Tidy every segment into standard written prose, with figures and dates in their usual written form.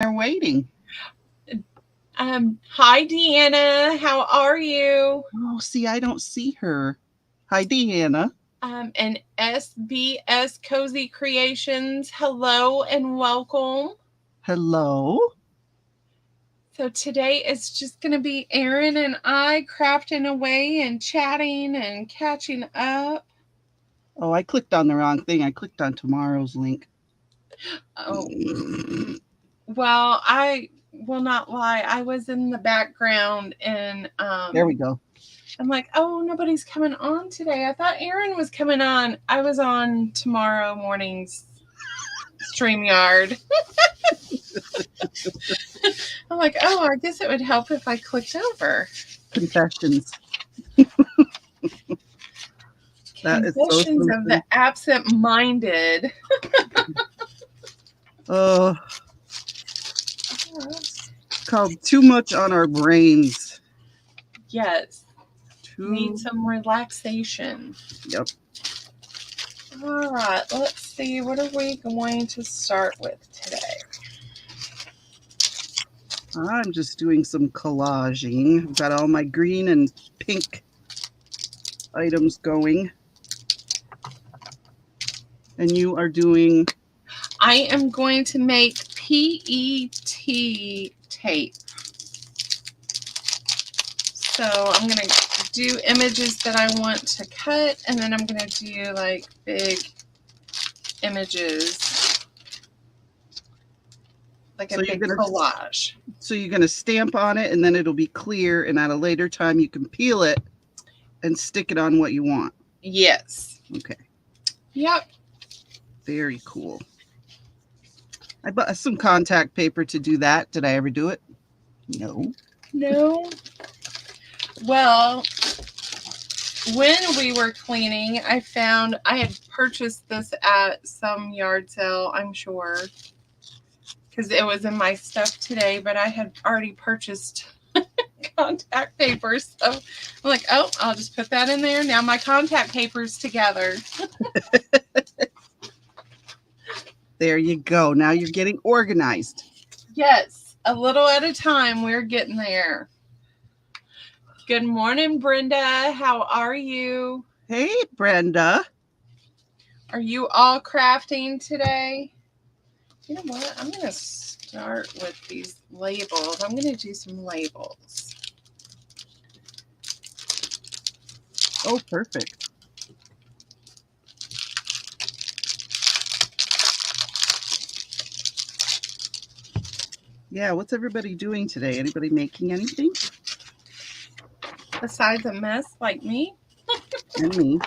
They're waiting. Hi Deanna, how are you? Oh, see, I don't see her. Hi, Deanna. And SBS Cozy Creations, hello and welcome. Hello. So today it's just going to be Erin and I crafting away and chatting and catching up. Oh, I clicked on the wrong thing. I clicked on tomorrow's link. Oh, well, I will not lie. I was in the background and There we go. I'm like, oh, nobody's coming on today. I thought Erin was coming on. I was on tomorrow morning's StreamYard. I'm like, oh, I guess it would help if I clicked over. Confessions. That is so Confessions of the something. absent minded. Oh, called too much on our brains. Yes, need Too. some relaxation. Yep. All right, let's see. What are we going to start with today? I'm just doing some collaging. I've got all my green and pink items going. And you are doing. I am going to make PET tape. So I'm going to do images that I want to cut, and then I'm going to do like big images, like a big collage. So you're going to stamp on it, and then it'll be clear, and at a later time you can peel it and stick it on what you want. Yes. Okay. Yep. Very cool. I bought some contact paper to do that. Did I ever do it? No. No. Well, when we were cleaning, I found I had purchased this at some yard sale, I'm sure, because it was in my stuff today, but I had already purchased contact papers. So I'm like, oh, I'll just put that in there. Now my contact paper's together. There you go. Now you're getting organized. Yes, a little at a time. We're getting there. Good morning, Brenda. How are you? Hey, Brenda. Are you all crafting today? You know what? I'm going to start with these labels. I'm going to do some labels. Oh, perfect. Yeah, what's everybody doing today? Anybody making anything? Besides a mess like me? And me.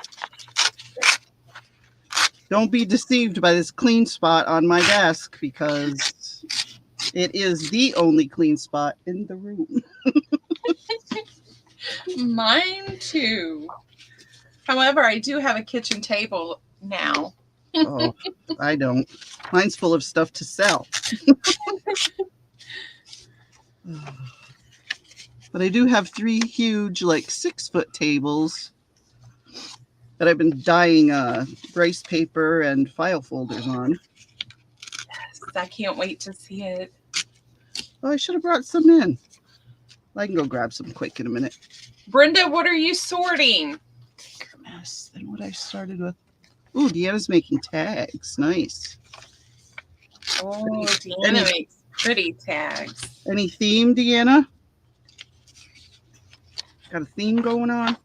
Don't be deceived by this clean spot on my desk because it is the only clean spot in the room. Mine too. However, I do have a kitchen table now. Oh, I don't. Mine's full of stuff to sell. But I do have 3 huge, like 6-foot tables that I've been dyeing rice paper and file folders on. Yes, I can't wait to see it. Oh, I should have brought some in. I can go grab some quick in a minute. Brenda, what are you sorting? Bigger mess than what I started with. Ooh, Deanna's making tags. Nice. Oh, Deanna makes pretty tags. Any theme, Deanna? Got a theme going on?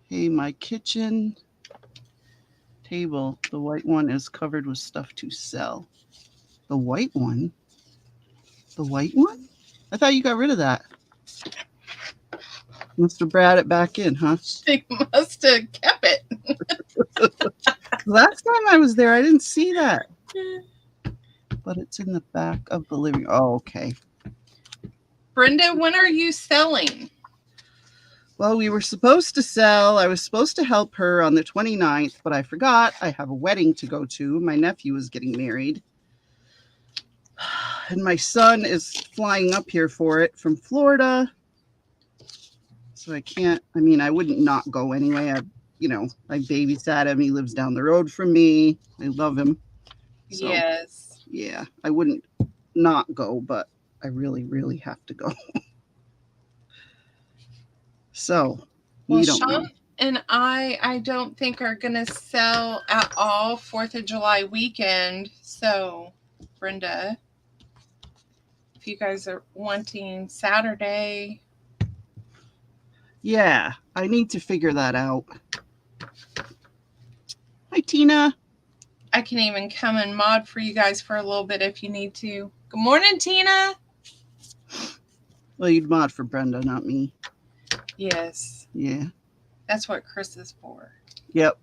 Hey, my kitchen table, the white one is covered with stuff to sell. The white one? The white one? I thought you got rid of that. Must have brought it back in, huh? She must have kept it. Last time I was there, I didn't see that. But it's in the back of the living room. Oh, okay. Brenda, when are you selling? Well, we were supposed to sell. I was supposed to help her on the 29th, but I forgot. I have a wedding to go to. My nephew is getting married. And my son is flying up here for it from Florida. So I can't, I mean, I wouldn't not go anyway. I babysat him. He lives down the road from me. I love him. So Yes. yeah, I wouldn't not go, but I really, really have to go. So Well, we don't know. Sean and I don't think are gonna sell at all 4th of July weekend. So, Brenda, if you guys are wanting Saturday, Yeah, I need to figure that out. Hi, Tina. I can even come and mod for you guys for a little bit if you need to. Good morning, Tina. Well, you'd mod for Brenda, not me. Yes, Yeah. that's what Chris is for. Yep.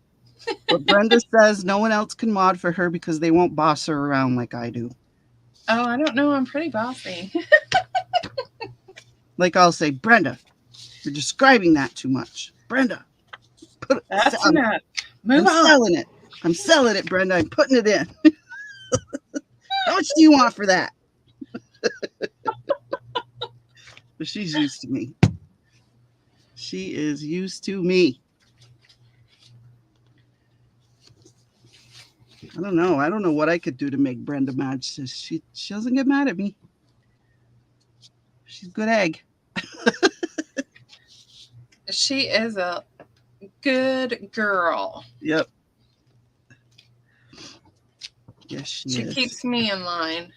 But Brenda says no one else can mod for her because they won't boss her around like I do. Oh, I don't know. I'm pretty bossy. Like I'll say, Brenda, you're describing that too much. Brenda, That's I'm enough. Move I'm on. selling it. I'm selling it, Brenda. I'm putting it in. How much do you want for that? But she's used to me. She is used to me. I don't know. I don't know what I could do to make Brenda mad. She doesn't get mad at me. She's a good egg. She is a good girl. Yep. Yes, she She is. keeps me in line.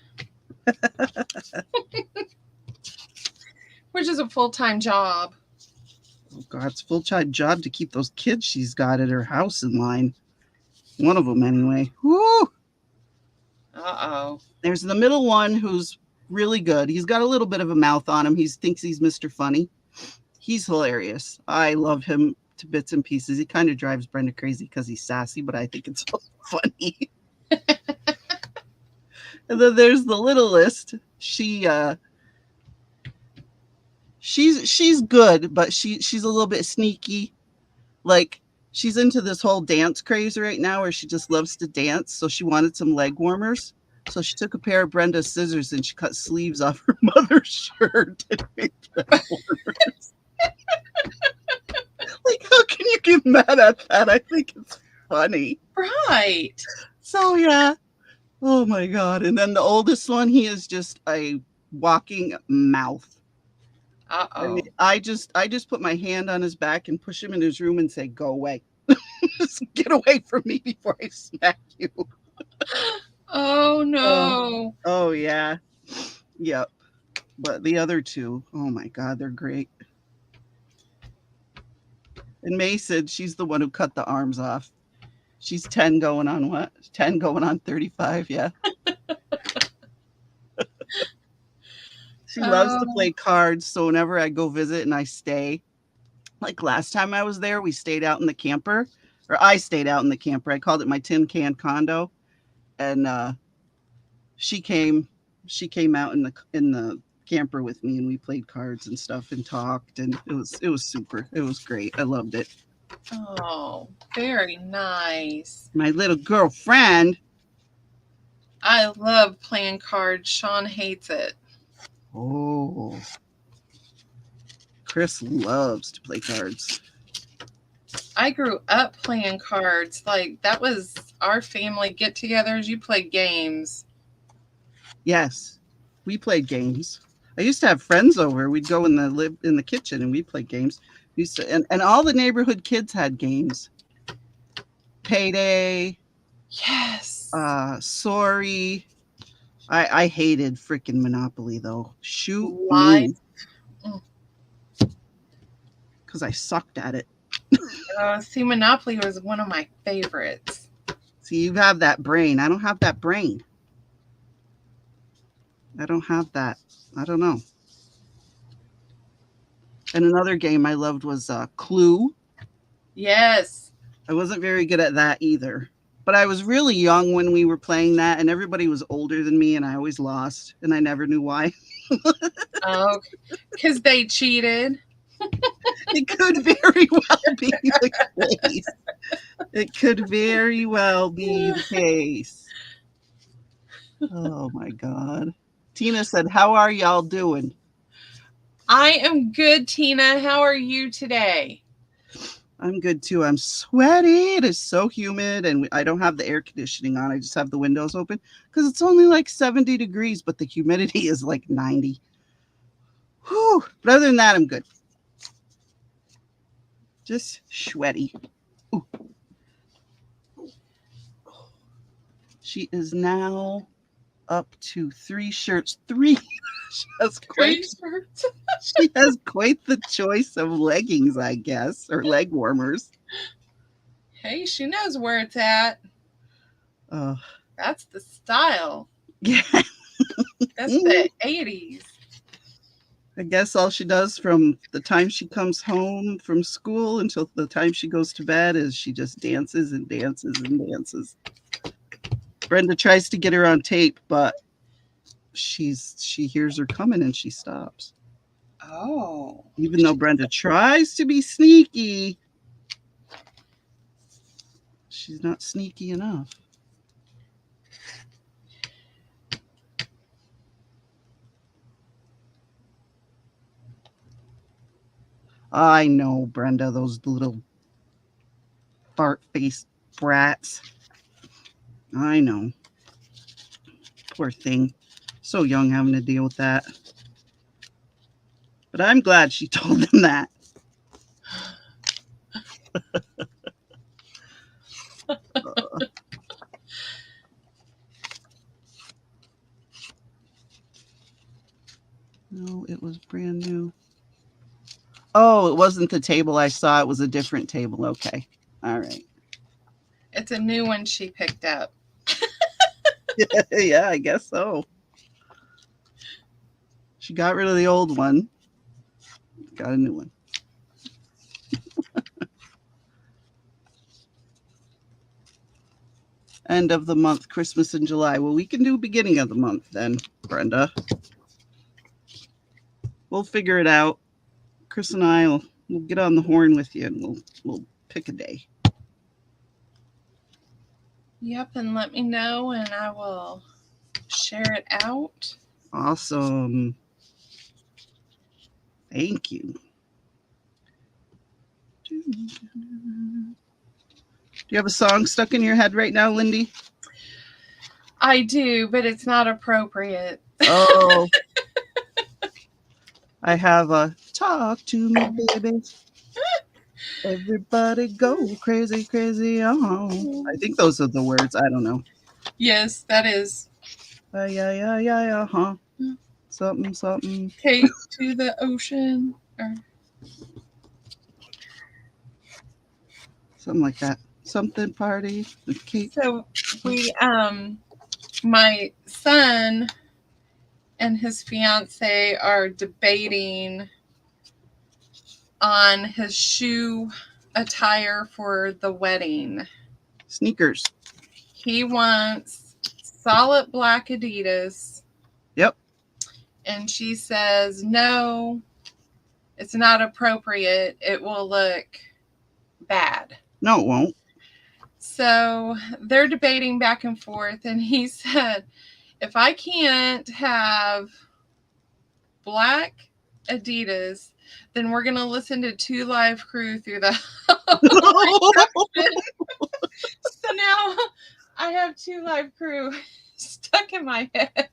Which is a full-time job. Oh God, it's a full-time job to keep those kids she's got at her house in line. One of them, anyway. Woo! Uh-oh. There's the middle one who's really good. He's got a little bit of a mouth on him. He thinks he's Mr. Funny. He's hilarious. I love him to bits and pieces. He kind of drives Brenda crazy because he's sassy, but I think it's so funny. And then there's the littlest. She's good, but she's a little bit sneaky. Like she's into this whole dance craze right now where she just loves to dance. So she wanted some leg warmers. So she took a pair of Brenda's scissors and she cut sleeves off her mother's shirt and made leg warmers. Like, how can you get mad at that? I think it's funny. Right. So yeah. Oh my God. And then the oldest one, he is just a walking mouth. I Uh-oh. mean, I just put my hand on his back and push him in his room and say, go away. Just get away from me before I smack you. Oh, no. Oh yeah. Yep. But the other two, oh my God, they're great. And Mason, she's the one who cut the arms off. She's 10 going on what? 10 going on 35, yeah. She loves to play cards, so whenever I go visit and I stay, like last time I was there, we stayed out in the camper, or I stayed out in the camper. I called it my tin can condo, and she came out in the camper with me, and we played cards and stuff and talked, and it was super. It was great. I loved it. Oh, very nice. My little girlfriend. I love playing cards. Sean hates it. Oh, Chris loves to play cards. I grew up playing cards. Like, that was our family get-togethers. You played games. Yes, we played games. I used to have friends over. We'd go in the kitchen and we'd play games. And all the neighborhood kids had games. Payday. Yes. Sorry. I hated freaking Monopoly though. Shoot Life. me. Because I sucked at it. See, Monopoly was one of my favorites. See, you have that brain. I don't have that brain. I don't have that. I don't know. And another game I loved was Clue. Yes. I wasn't very good at that either. But I was really young when we were playing that, and everybody was older than me, and I always lost, and I never knew why. Oh, because they cheated. It could very well be the case. It could very well be the case. Oh my God. Tina said, how are y'all doing? I am good, Tina. How are you today? I'm good too. I'm sweaty. It is so humid, and I don't have the air conditioning on. I just have the windows open because it's only like 70 degrees, but the humidity is like 90. Whew. But other than that, I'm good. Just sweaty. Ooh. She is now up to 3 shirts. Three. She has quite, Shirts. she has quite the choice of leggings, I guess, or leg warmers. Hey, she knows where it's at. Uh, That's the style. yeah. That's the 80s. I guess all she does from the time she comes home from school until the time she goes to bed is she just dances and dances and dances. Brenda tries to get her on tape, but she hears her coming and she stops. Oh. Even though Brenda tries to be sneaky, she's not sneaky enough. I know, Brenda, those little fart-faced brats. I know. Poor thing. So young having to deal with that. But I'm glad she told them that. No, it was brand new. Oh, it wasn't the table I saw. It was a different table. Okay. All right. It's a new one she picked up. Yeah, I guess so. She got rid of the old one. Got a new one. End of the month, Christmas in July. Well, we can do beginning of the month then, Brenda. We'll figure it out. Chris and I we'll get on the horn with you and we'll pick a day. Yep, and let me know and I will share it out. Awesome. Thank you. Do you have a song stuck in your head right now, Lindy? I do, but it's not appropriate. Oh. I have a talk to me, baby. Everybody go crazy, crazy. Oh. I think those are the words. I don't know. Yes, that is. Yeah, huh. Something, something. Take to the ocean. Something like that. Something party with Kate. So we my son and his fiance are debating on his shoe attire for the wedding. Sneakers. He wants solid black Adidas. Yep. And she says, no, it's not appropriate. It will look bad. No, it won't. So they're debating back and forth. And he said, if I can't have black Adidas, then we're going to listen to Two Live Crew through the So now I have Two Live Crew stuck in my head.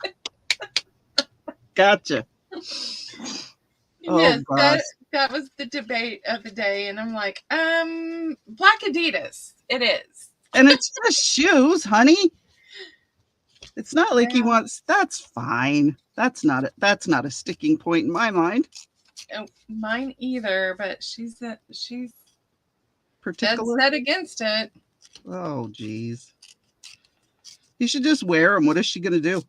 Gotcha. Yes, Oh, gosh. that was the debate of the day. And I'm like, black Adidas. It is. And it's just shoes, honey. It's not like he wants. That's fine. That's not a sticking point in my mind. Mine either, but she's dead Particular. set against it. Oh, geez. You should just wear them. What is she gonna do?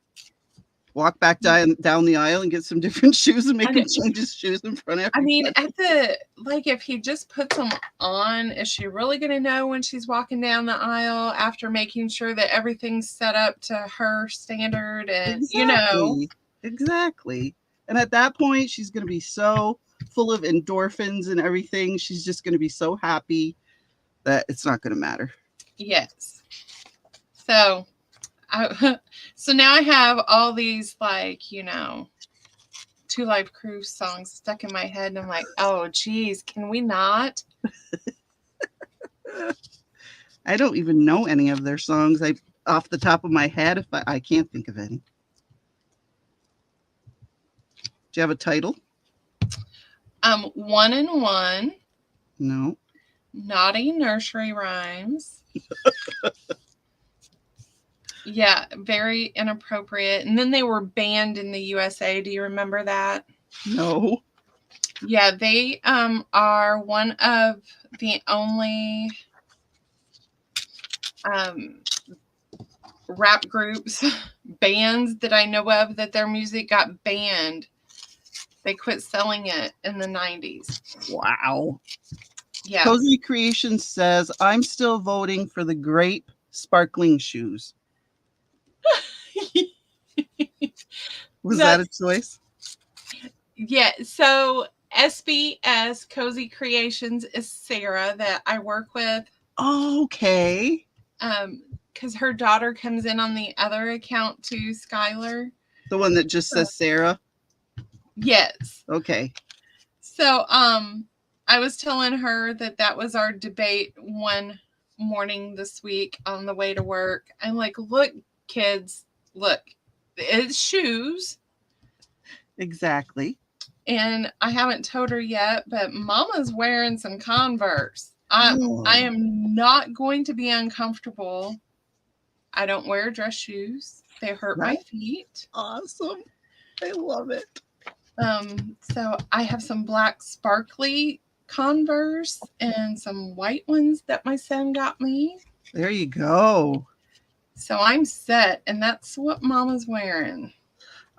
Walk back down the aisle and get some different shoes and make him change his shoes in front of everybody? I mean, if he just puts them on, is she really going to know when she's walking down the aisle after making sure that everything's set up to her standard? And, Exactly. And at that point, she's going to be so full of endorphins and everything. She's just going to be so happy that it's not going to matter. Yes. So now I have all these Two Live Crew song stuck in my head, and I'm like, oh, geez, can we not? I don't even know any of their songs. Off the top of my head, if I can't think of any. Do you have a title? 1 and 1, No. Naughty Nursery Rhymes. Yeah, very inappropriate. And then they were banned in the USA. Do you remember that? No. Yeah, they are one of the only rap groups, bands that I know of that their music got banned. They quit selling it in the 90s. Wow. Yeah. Cozy Creations says, I'm still voting for the grape sparkling shoes. Was that a choice? Yeah. So SBS Cozy Creations is Sarah that I work with. Okay. Because her daughter comes in on the other account too, Skylar. The one that just says Sarah? Yes. Okay. So I was telling her that was our debate one morning this week on the way to work. I'm like, look, kids, look, it's shoes. Exactly. And I haven't told her yet, but Mama's wearing some Converse. I am not going to be uncomfortable. I don't wear dress shoes. They hurt my feet. Awesome. I love it. So I have some black sparkly Converse and some white ones that my son got me. There you go. So I'm set, and that's what Mama's wearing.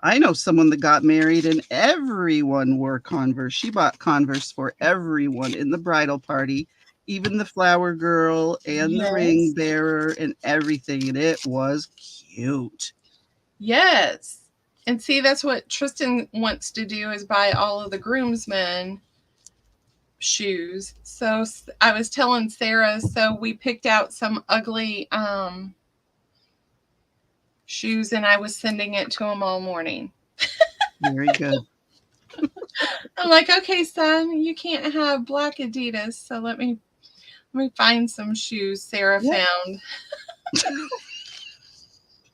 I know someone that got married and everyone wore Converse. She bought Converse for everyone in the bridal party, even the flower girl and the ring bearer and everything. And it was cute. Yes. And see, that's what Tristan wants to do, is buy all of the groomsmen shoes. So I was telling Sarah, so we picked out some ugly shoes, and I was sending it to him all morning. Very good. I'm like, okay, son, you can't have black Adidas, so let me find some shoes Sarah found.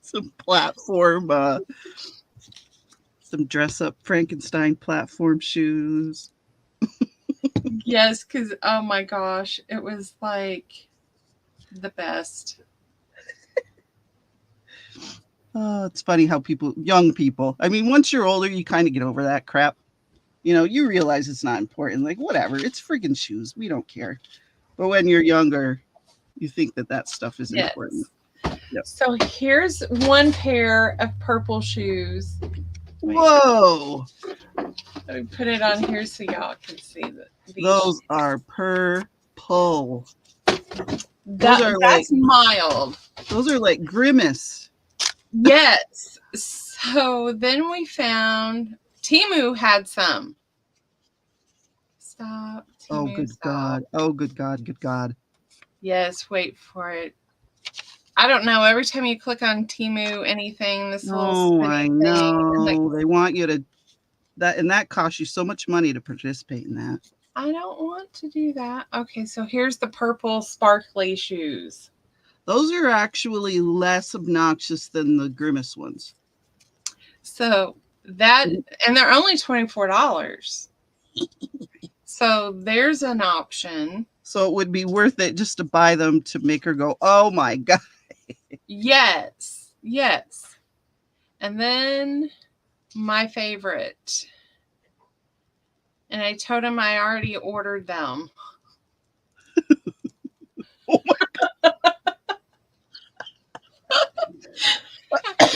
Some platform, some dress up Frankenstein platform shoes. Yes, because oh my gosh, it was like the best. Oh, it's funny how young people, I mean, once you're older, you kind of get over that crap. You know, you realize it's not important. Like, whatever, it's freaking shoes. We don't care. But when you're younger, you think that stuff is important. Yep. So here's one pair of purple shoes. Whoa. Let me put it on here so y'all can see those shoes are purple. That's mild. Those are like Grimace. Yes. So then we found Temu had some. Stop. Temu, oh, good God. Oh, good God. Good God. Yes. Wait for it. I don't know. Every time you click on Temu, anything, this little I know. Like, they want you to that costs you so much money to participate in that. I don't want to do that. Okay, so here's the purple sparkly shoes. Those are actually less obnoxious than the Grimace ones. So that, and they're only $24. So there's an option. So it would be worth it just to buy them to make her go, oh my God. Yes. Yes. And then my favorite. And I told him I already ordered them. Oh my God.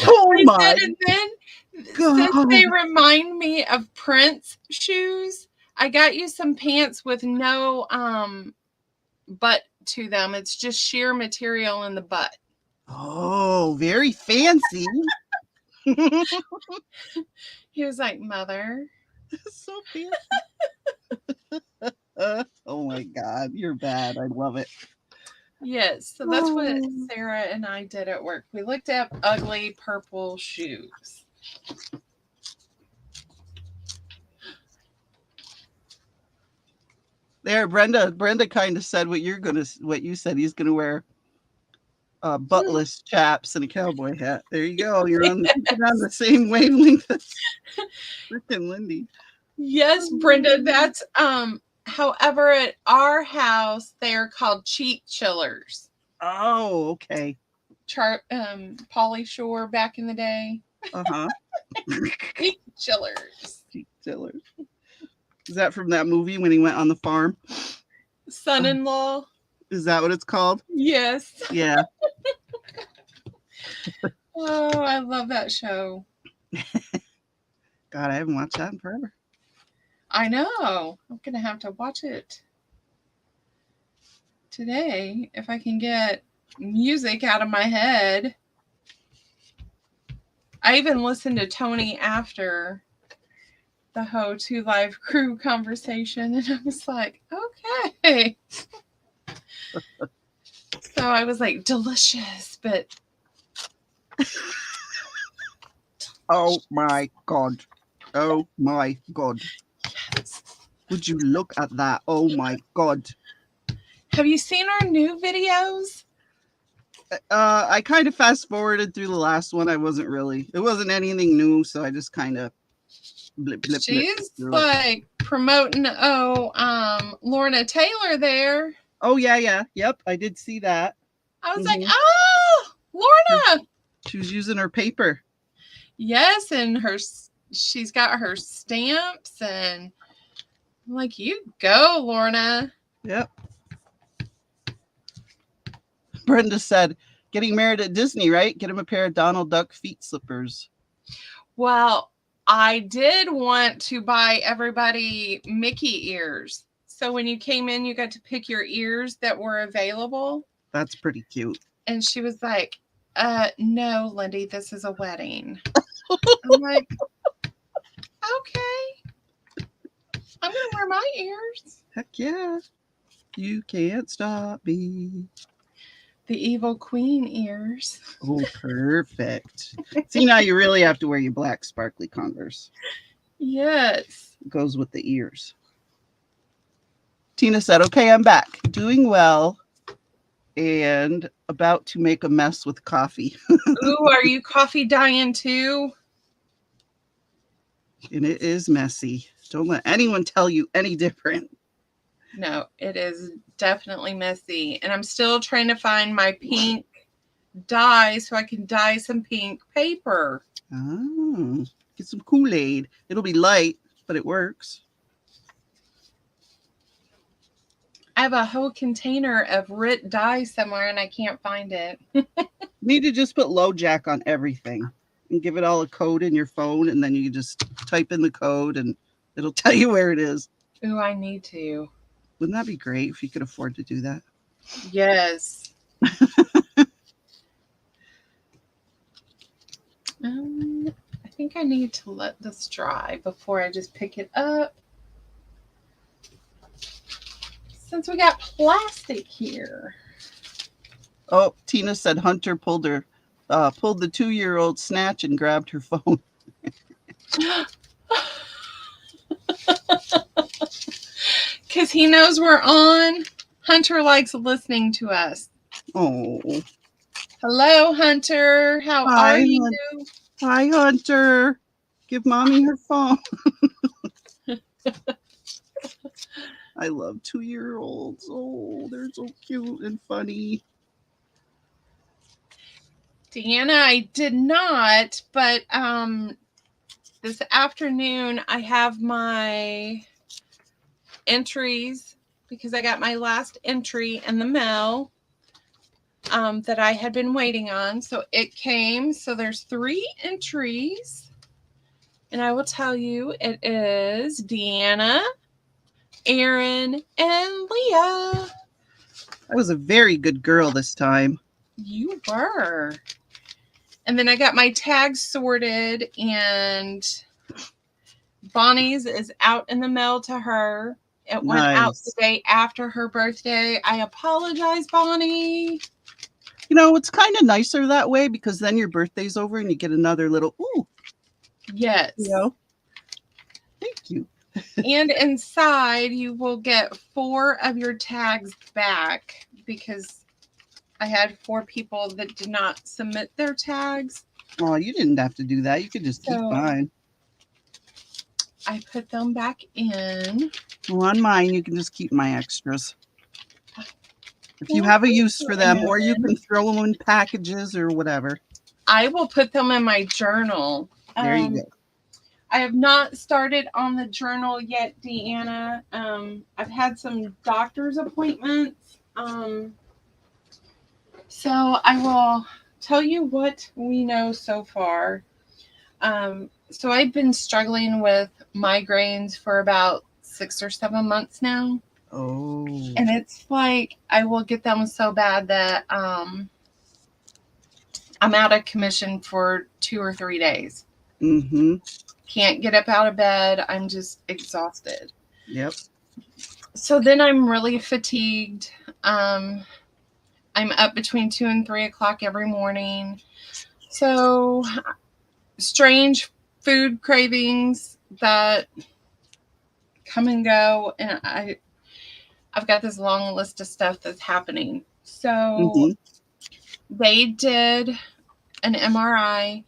Oh my and then, God. Since they remind me of Prince shoes, I got you some pants with no butt to them. It's just sheer material in the butt. Oh, very fancy. He was like, Mother. So fancy. Oh my God, you're bad. I love it. Yes, so that's what Sarah and I did at work. We looked at ugly purple shoes. There, Brenda kind of said what you said. He's gonna wear buttless chaps and a cowboy hat. There you go. You're on the same wavelength as freaking Lindy. Yes, Brenda. That's however, at our house they're called cheek chillers. Oh, okay. Pauly Shore back in the day. Uh-huh. Cheek chillers. Cheek chillers. Is that from that movie when he went on the farm? Son-in-law. Is that what it's called? Yes. Yeah. Oh, I love that show. God, I haven't watched that in forever. I know. I'm gonna have to watch it today if I can get music out of my head. I even listened to Tony after the Ho 2 Live crew conversation, and I was like, okay. So I was like, delicious, but oh my God. Oh my God. yes. Would you look at that? Oh my God. Have you seen our new videos? I kind of fast forwarded through the last one. It wasn't anything new, so I just kind of blip. She's like promoting Lorna Taylor there. Oh yeah. Yep, I did see that. I was like, oh, Lorna. She was using her paper. Yes, and she's got her stamps, and I'm like, you go, Lorna. Yep. Brenda said, getting married at Disney, right? Get him a pair of Donald Duck feet slippers. Well, I did want to buy everybody Mickey ears. So when you came in, you got to pick your ears that were available. That's pretty cute. And she was like, no, Lindy, this is a wedding. I'm like, okay. I'm going to wear my ears. Heck yeah. You can't stop me. The evil queen ears. Oh, perfect. See, now you really have to wear your black sparkly Converse. Yes. It goes with the ears. Tina said, okay, I'm back. Doing well and about to make a mess with coffee. Ooh, are you coffee dying too? And it is messy. Don't let anyone tell you any different. No, it is definitely messy. And I'm still trying to find my pink dye so I can dye some pink paper. Oh, get some Kool-Aid. It'll be light, but it works. I have a whole container of Rit dye somewhere and I can't find it. You need to just put LoJack on everything and give it all a code in your phone, and then you just type in the code and it'll tell you where it is. Ooh, I need to. Wouldn't that be great if you could afford to do that? Yes. I think I need to let this dry before I just pick it up. Since we got plastic here. Oh, Tina said Hunter pulled the 2-year-old snatch and grabbed her phone. Because he knows we're on. Hunter likes listening to us. Oh. Hello, Hunter. How are you? Hi, Hunter. Give mommy her phone. I love 2-year-olds. Oh, they're so cute and funny. Deanna, I did not, but this afternoon I have my entries because I got my last entry in the mail that I had been waiting on. So it came. So there's 3 entries. And I will tell you, it is Deanna, Aaron, and Leah. I was a very good girl this time. You were. And then I got my tags sorted, and Bonnie's is out in the mail to her. It went out the day after her birthday. I apologize, Bonnie. You know, it's kind of nicer that way because then your birthday's over and you get another little, ooh. Yes. You know? Thank you. And inside, you will get 4 of your tags back because I had 4 people that did not submit their tags. Oh, you didn't have to do that. You could just keep So mine. I put them back in. Well, on mine, you can just keep my extras. If you have a use for them, or you can throw them in packages or whatever. I will put them in my journal. There you go. I have not started on the journal yet, Deanna. I've had some doctor's appointments. So I will tell you what we know so far. So I've been struggling with migraines for about 6 or 7 months now. Oh. And it's like I will get them so bad that I'm out of commission for 2 or 3 days. Mm-hmm. Can't get up out of bed. I'm just exhausted. Yep. So then I'm really fatigued. I'm up between 2 and 3 o'clock every morning. So strange food cravings that come and go. And I've got this long list of stuff that's happening. So they did an MRI,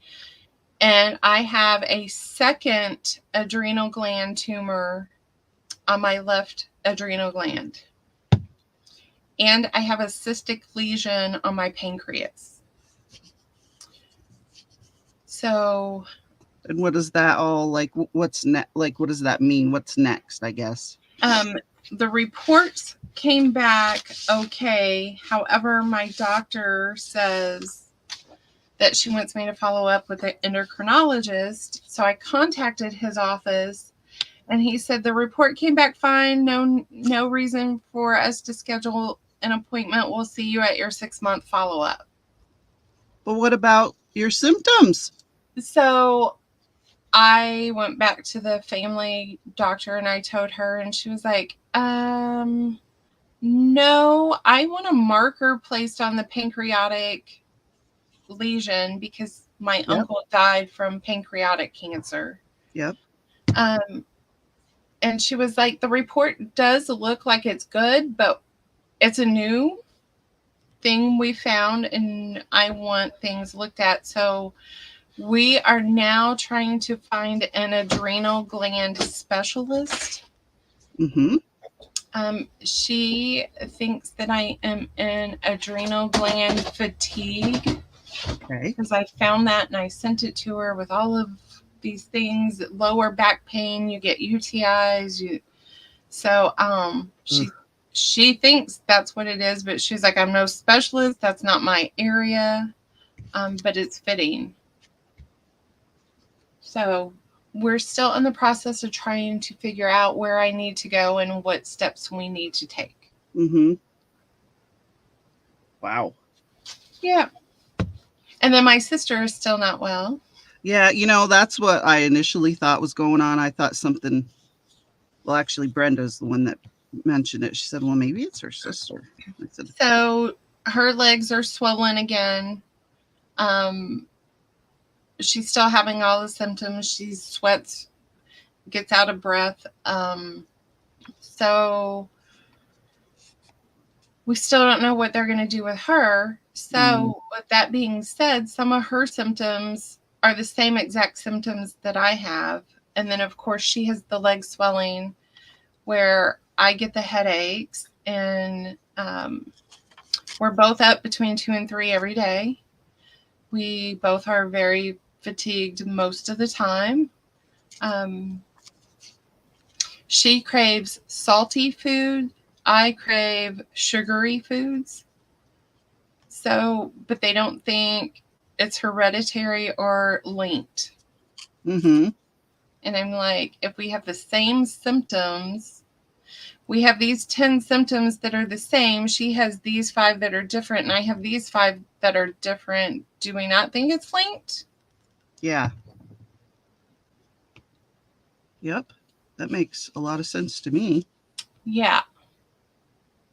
and I have a second adrenal gland tumor on my left adrenal gland. And I have a cystic lesion on my pancreas. So. And what is that all like? What's next? Like, what does that mean? What's next, I guess? The reports came back okay. However, my doctor says that she wants me to follow up with the endocrinologist. So I contacted his office, and he said the report came back fine. No reason for us to schedule an appointment. We'll see you at your 6-month follow-up. But what about your symptoms? So I went back to the family doctor and I told her, and she was like, no, I want a marker placed on the pancreatic lesion because my uncle died from pancreatic cancer. Yep. And she was like, the report does look like it's good, but it's a new thing we found and I want things looked at. So we are now trying to find an adrenal gland specialist. Mm-hmm. She thinks that I am in adrenal gland fatigue. Okay. Because I found that and I sent it to her with all of these things, lower back pain, you get UTIs. So she thinks that's what it is, but she's like, I'm no specialist. That's not my area. But it's fitting. So we're still in the process of trying to figure out where I need to go and what steps we need to take. Mm-hmm. Wow. Yeah. And then my sister is still not well. Yeah, that's what I initially thought was going on. I thought something, well, actually, Brenda's the one that mentioned it. She said, well, maybe it's her sister. I said, so her legs are swollen again. She's still having all the symptoms. She sweats, gets out of breath. So we still don't know what they're going to do with her. So with that being said, some of her symptoms are the same exact symptoms that I have. And then, of course, she has the leg swelling where I get the headaches. And we're both up between 2 and 3 every day. We both are very fatigued most of the time. She craves salty food. I crave sugary foods. So, but they don't think it's hereditary or linked. mm-hmm. And I'm like, if we have the same symptoms, we have these 10 symptoms that are the same. She has these 5 that are different, and I have these 5 that are different. Do we not think it's linked? Yeah. Yep. That makes a lot of sense to me. Yeah.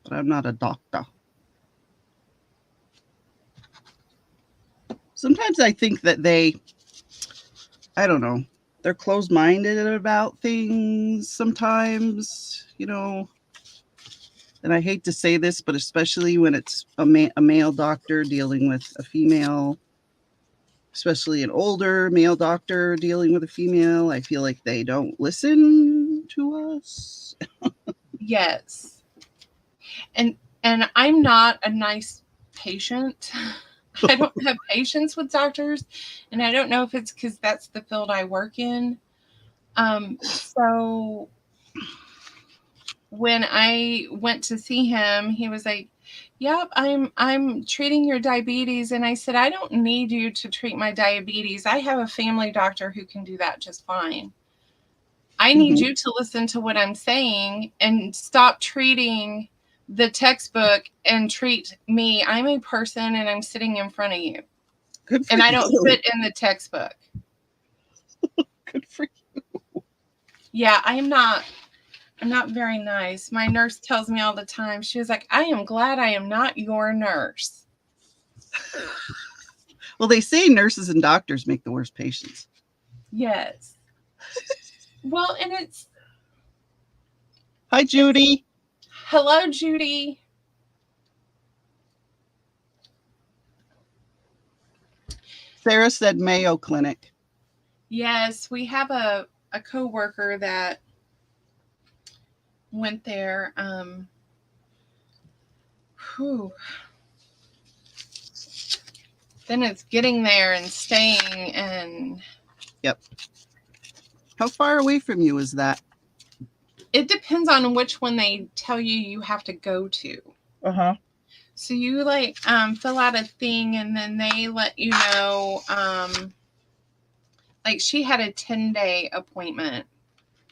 But I'm not a doctor. Sometimes I think that I don't know. they're closed-minded about things sometimes, you know. And I hate to say this, but especially when it's a male doctor dealing with a female, especially an older male doctor dealing with a female, I feel like they don't listen to us. Yes. And I'm not a nice patient. I don't have patience with doctors, and I don't know if it's because that's the field I work in. So when I went to see him, he was like, "Yep, I'm treating your diabetes." And I said, "I don't need you to treat my diabetes. I have a family doctor who can do that just fine. I need you to listen to what I'm saying and stop treating the textbook and treat me. I'm a person and I'm sitting in front of you. Good for And I you. don't fit in the textbook." Good for you. Yeah, I'm not very nice. My nurse tells me all the time. She was like, "I am glad I am not your nurse." Well, they say nurses and doctors make the worst patients. Yes. Well, and it's Hi, Judy. hello, Judy. Sarah said Mayo Clinic. Yes, we have a coworker that went there. Then it's getting there and staying and Yep. How far away from you is that? it depends on which one they tell you have to go to. Uh-huh. So you like fill out a thing and then they let you know like she had a 10-day appointment.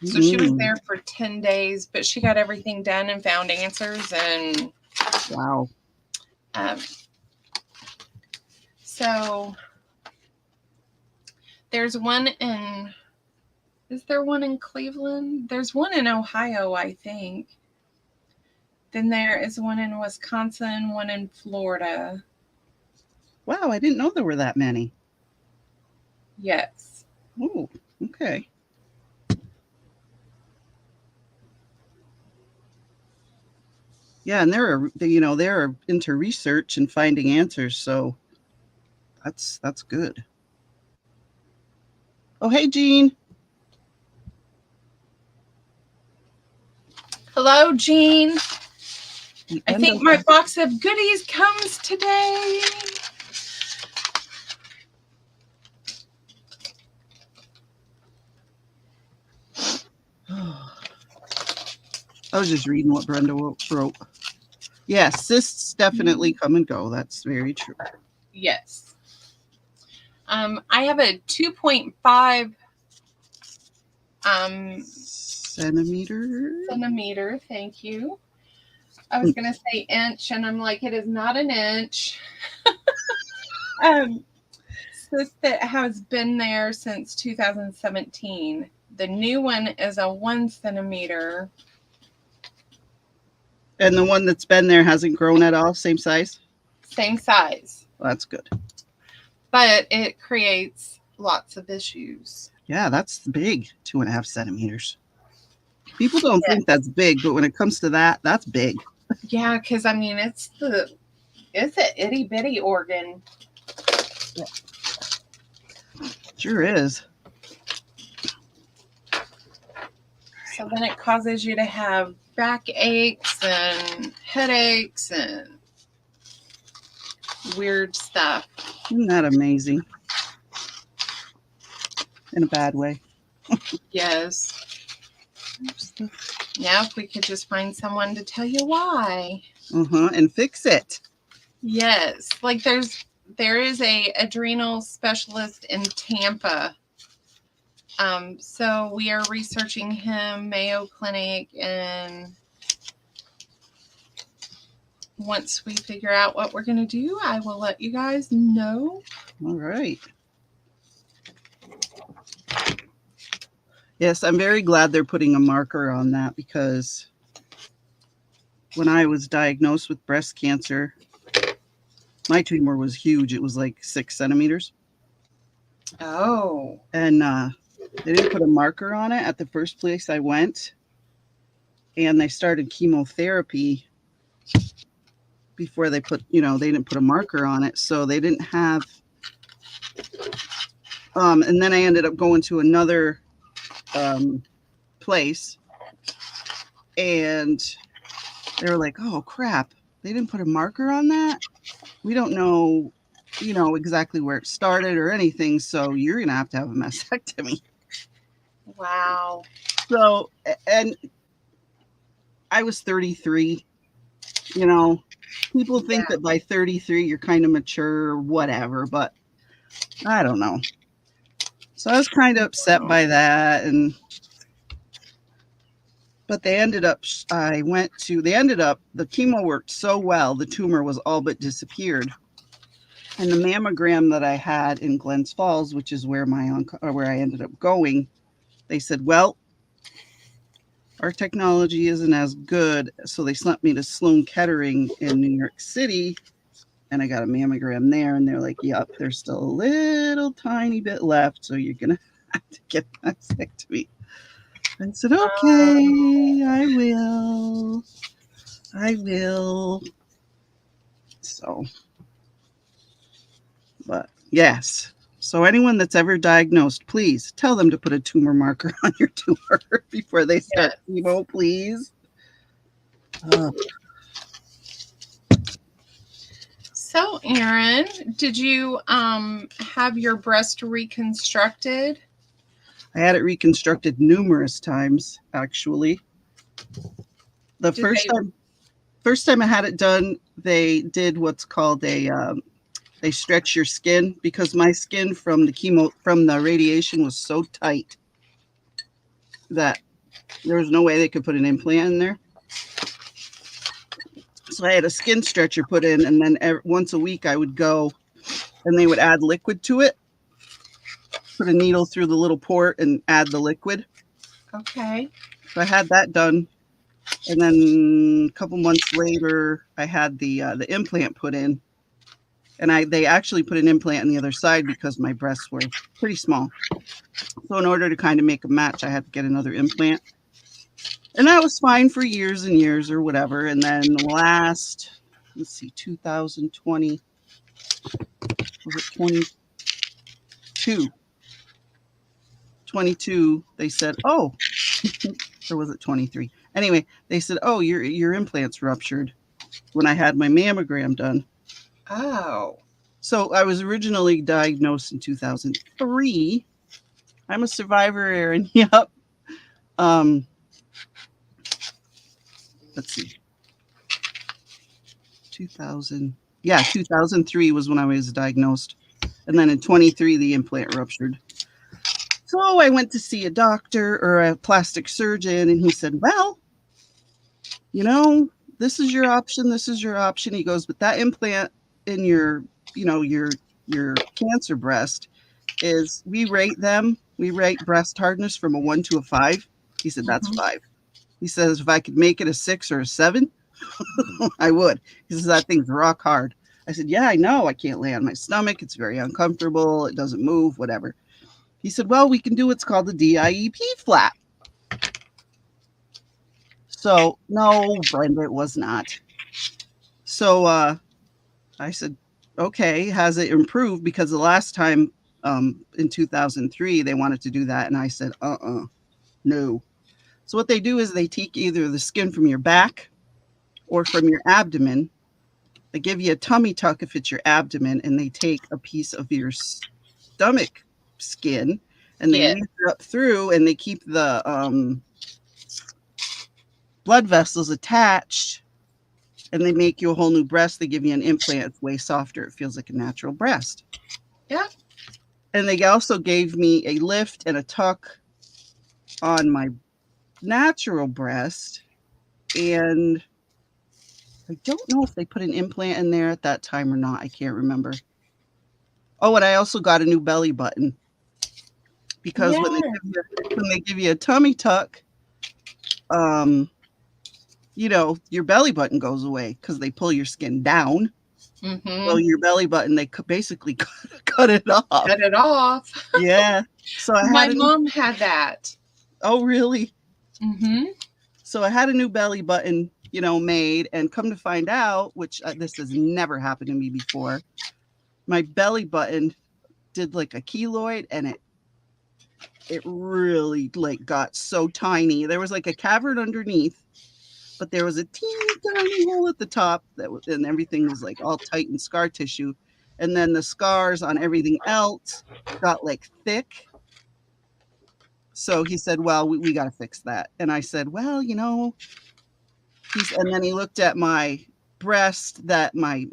So she was there for 10 days, but she got everything done and found answers and wow. So there's one in, is there one in Cleveland? There's one in Ohio, I think. Then there is one in Wisconsin, one in Florida. Wow, I didn't know there were that many. Yes. Oh, okay. Yeah, and they're into research and finding answers, so that's good. Oh, hey, Jean. Hello, Jean. The I think my box of goodies comes today. I was just reading what Brenda wrote. Yes, cysts definitely come and go. That's very true. Yes. I have a 2.5 centimeter. Thank you. I was going to say inch, and I'm like, it is not an inch. Cyst that has been there since 2017. The new one is a 1 centimeter. And the one that's been there hasn't grown at all? Same size? Same size. Well, that's good. But it creates lots of issues. Yeah, that's big, 2.5 centimeters. People don't think that's big, but when it comes to that, that's big. Yeah, because I mean, it's an itty bitty organ. Yeah. Sure is. So then it causes you to have back aches and headaches and weird stuff. Isn't that amazing? In a bad way. Yes. Yeah, if we could just find someone to tell you why. And fix it. Yes. Like there is a adrenal specialist in Tampa. So we are researching him, Mayo Clinic, and once we figure out what we're going to do, I will let you guys know. All right. Yes, I'm very glad they're putting a marker on that because when I was diagnosed with breast cancer, my tumor was huge. It was like 6 centimeters. Oh. And They didn't put a marker on it at the first place I went, and they started chemotherapy before they put, they didn't put a marker on it, so they didn't have. And then I ended up going to another place, and they were like, "Oh crap, they didn't put a marker on that. We don't know, exactly where it started or anything. So you're gonna have to have a mastectomy." Wow. So, and I was 33. People think that by 33 you're kind of mature or whatever, but I don't know. So I was kind of upset by that, but they ended up, the chemo worked so well, the tumor was all but disappeared. And the mammogram that I had in Glens Falls, which is where where I ended up going, they said, well, our technology isn't as good. So they sent me to Sloan Kettering in New York City, and I got a mammogram there, and they're like, yep, there's still a little tiny bit left, so you're going to have to get a mastectomy. I said, okay, I will. So, but yes. So anyone that's ever diagnosed, please tell them to put a tumor marker on your tumor before they start chemo, please. So, Erin, did you have your breast reconstructed? I had it reconstructed numerous times, actually. The first time I had it done, they did what's called they stretch your skin, because my skin from the radiation was so tight that there was no way they could put an implant in there. So I had a skin stretcher put in, and then once a week I would go and they would add liquid to it, put a needle through the little port and add the liquid. Okay. So I had that done. And then a couple months later, I had the implant put in. And they actually put an implant on the other side because my breasts were pretty small. So in order to kind of make a match, I had to get another implant. And that was fine for years and years or whatever. And then 2020, was it 22? 22, they said, oh, or was it 23? Anyway, they said, oh, your implant's ruptured when I had my mammogram done. Oh. So I was originally diagnosed in 2003. I'm a survivor, Erin. Yep. Let's see. 2003 was when I was diagnosed. And then in 23, the implant ruptured. So I went to see a doctor or a plastic surgeon, and he said, well, this is your option. This is your option. He goes, but that implant in your cancer breast is, we rate breast hardness from a 1 to a 5. He said, that's 5. He says, if I could make it a 6 or a 7, I would. He says, that thing's rock hard. I said, yeah, I know. I can't lay on my stomach. It's very uncomfortable. It doesn't move, whatever. He said, well, we can do what's called the DIEP flap. So, no, Brenda, it was not. So I said, okay, has it improved? Because the last time in 2003, they wanted to do that. And I said, no. So what they do is they take either the skin from your back or from your abdomen. They give you a tummy tuck if it's your abdomen, and they take a piece of your stomach skin and they weave it up through, and they keep the blood vessels attached, and they make you a whole new breast. They give you an implant. It's way softer. It feels like a natural breast. Yeah. And they also gave me a lift and a tuck on my natural breast. And I don't know if they put an implant in there at that time or not. I can't remember. Oh, and I also got a new belly button. Because when they give you a tummy tuck, your belly button goes away because they pull your skin down. Mm-hmm. So your belly button, they basically cut it off. Cut it off. Yeah. So I My had a new, mom had that. oh really? Mm-hmm. So I had a new belly button, made, and come to find out, which this has never happened to me before. My belly button did like a keloid, and it really like got so tiny. There was like a cavern underneath, but there was a teeny tiny hole at the top and everything was like all tight and scar tissue. And then the scars on everything else got like thick. So he said, well, we got to fix that. And I said, well, and then he looked at my breast, that my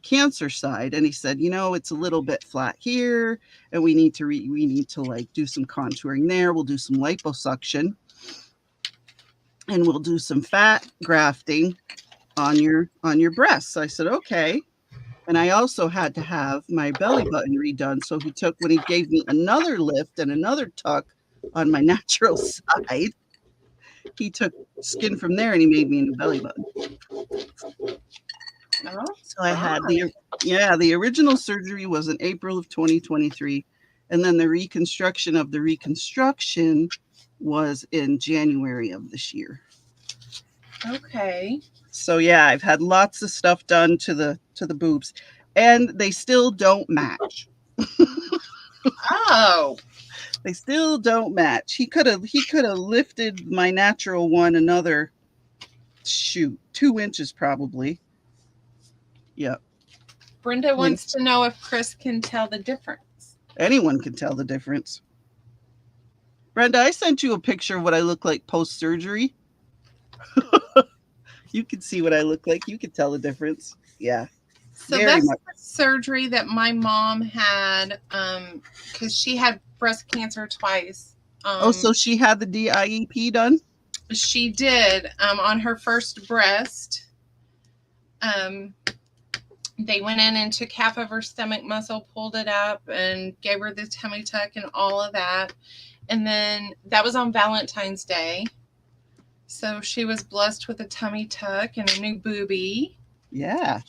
cancer side, and he said, it's a little bit flat here, and we need to like do some contouring there. We'll do some liposuction, and we'll do some fat grafting on your breasts. So I said, okay. And I also had to have my belly button redone. So when he gave me another lift and another tuck on my natural side, he took skin from there and he made me a new belly button. Oh, So I had the original surgery was in April of 2023. And then the reconstruction of the reconstruction was in January of this year. okay. So yeah, I've had lots of stuff done to the boobs, and they still don't match. Oh, They still don't match. He could have lifted my natural one another 2 inches probably. Yep. Brenda wants to know if Chris can tell the difference. Anyone can tell the difference. Brenda, I sent you a picture of what I look like post-surgery. You can see what I look like. You can tell the difference. Yeah. So that's the surgery that my mom had because she had breast cancer twice. So she had the DIEP done? She did on her first breast. They went in and took half of her stomach muscle, pulled it up, and gave her the tummy tuck and all of that. And then that was on Valentine's Day. So she was blessed with a tummy tuck and a new boobie. Yeah.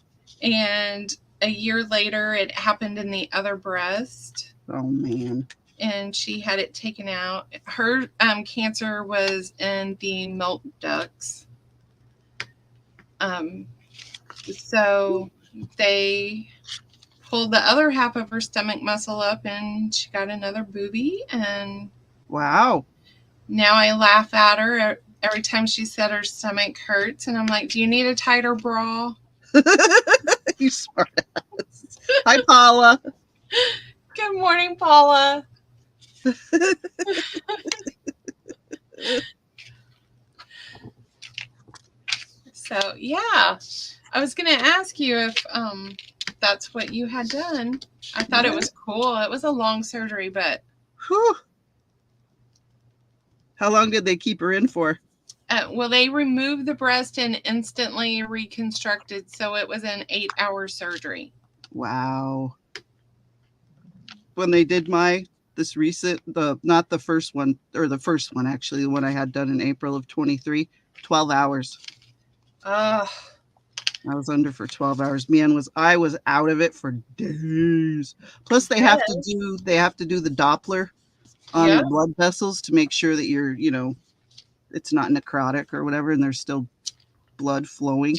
And a year later, it happened in the other breast. Oh, man. And she had it taken out. Her cancer was in the milk ducts. So they pulled the other half of her stomach muscle up, and she got another boobie. And wow. Now I laugh at her every time she said her stomach hurts. And I'm like, do you need a tighter bra? You smart ass. Hi, Paula. Good morning, Paula. So, yeah, I was going to ask you if that's what you had done. I thought it was cool. It was a long surgery, but. Whew. How long did they keep her in for? Well, they removed the breast and instantly reconstructed. So it was an 8-hour surgery. Wow. When they did not the first one, or the first one, actually, the one I had done in April of 23, 12 hours. I was under for 12 hours. Man, I was out of it for days. Plus they have to do the Doppler on the blood vessels to make sure that you're, it's not necrotic or whatever, and there's still blood flowing.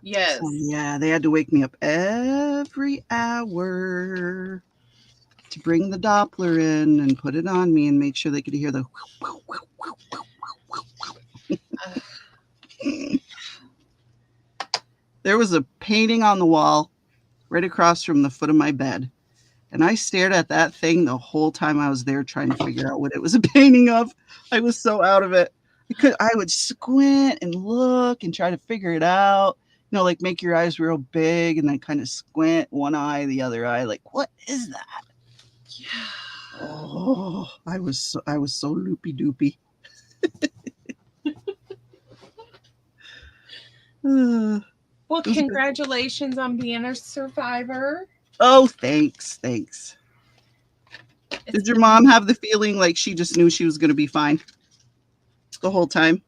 Yes. So, yeah, they had to wake me up every hour to bring the Doppler in and put it on me and make sure they could hear the There was a painting on the wall right across from the foot of my bed. And I stared at that thing the whole time I was there trying to figure out what it was a painting of. I was so out of it. I would squint and look and try to figure it out. Like make your eyes real big and then kind of squint one eye, the other eye. Like, what is that? Yeah. Oh, I was so loopy doopy. Well, congratulations on being a survivor. Oh, thanks. Did your mom have the feeling like she just knew she was going to be fine the whole time?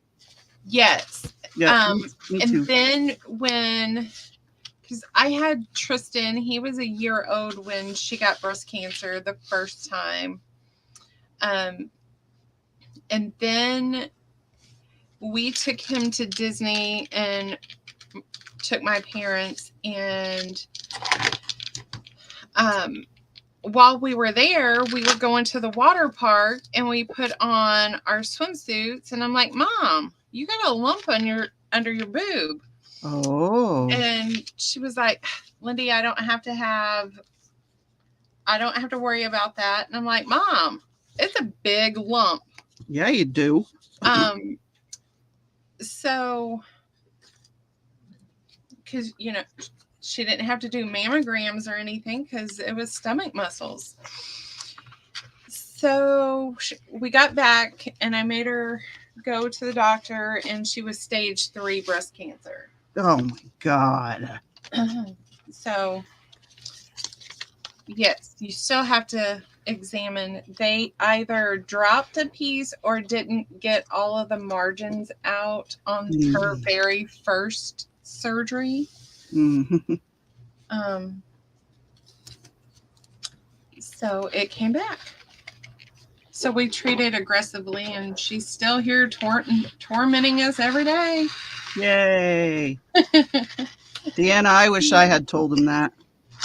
Yes. Yeah. Me too. And then when because I had Tristan. He was a year old when she got breast cancer the first time. And then we took him to Disney and took my parents. And while we were there, we were going to the water park and we put on our swimsuits. And I'm like, Mom, you got a lump on under your boob. Oh. And she was like, Lindy, I don't have to worry about that. And I'm like, Mom, it's a big lump. Yeah, you do. So, because, she didn't have to do mammograms or anything because it was stomach muscles. So we got back and I made her go to the doctor and she was stage 3 breast cancer. Oh my God. So, yes, you still have to examine. They either dropped a piece or didn't get all of the margins out on her very first surgery. Mm-hmm. So it came back. So we treated aggressively, and she's still here tormenting us every day. Yay. Deanna, I wish I had told him that.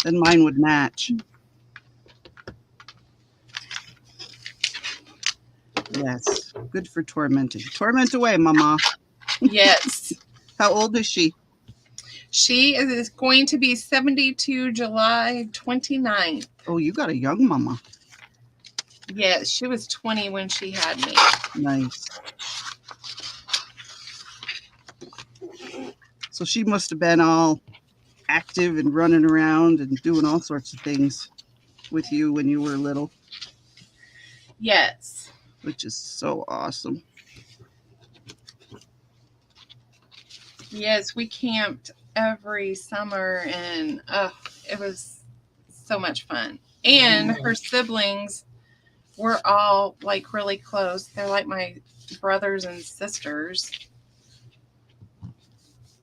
Then mine would match. Yes. Good for tormenting. Torment away, Mama. Yes. How old is she? She is going to be 72 July 29th. Oh, you got a young mama. Yes, she was 20 when she had me. Nice. So she must have been all active and running around and doing all sorts of things with you when you were little. Yes. Which is so awesome. Yes, we camped every summer and it was so much fun. And her siblings were all like really close. They're like my brothers and sisters.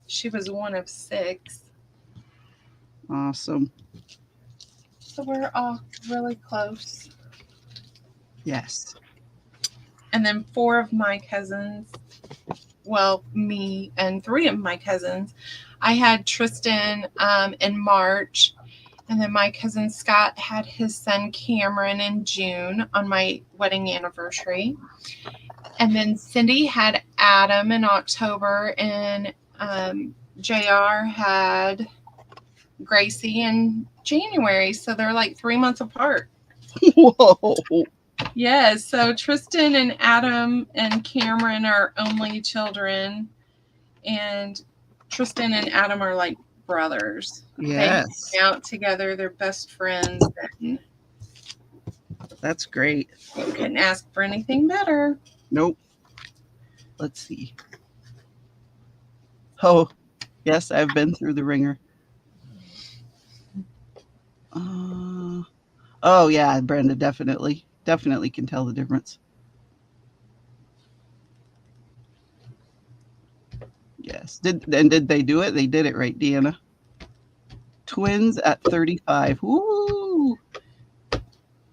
She was one of 6. Awesome. So we're all really close. Yes. And then 4 of my cousins, well, me and 3 of my cousins. I had Tristan in March. And then my cousin Scott had his son Cameron in June on my wedding anniversary. And then Cindy had Adam in October. And JR had Gracie in January. So they're like 3 months apart. Whoa. Yes. So Tristan and Adam and Cameron are only children. And Tristan and Adam are like brothers. Yes. They hang out together. They're best friends. And that's great. You couldn't ask for anything better. Nope. Let's see. Oh, yes, I've been through the ringer. Oh, yeah, Brenda, definitely can tell the difference. Yes. Did they do it? They did it right, Deanna. Twins at 35. Woo!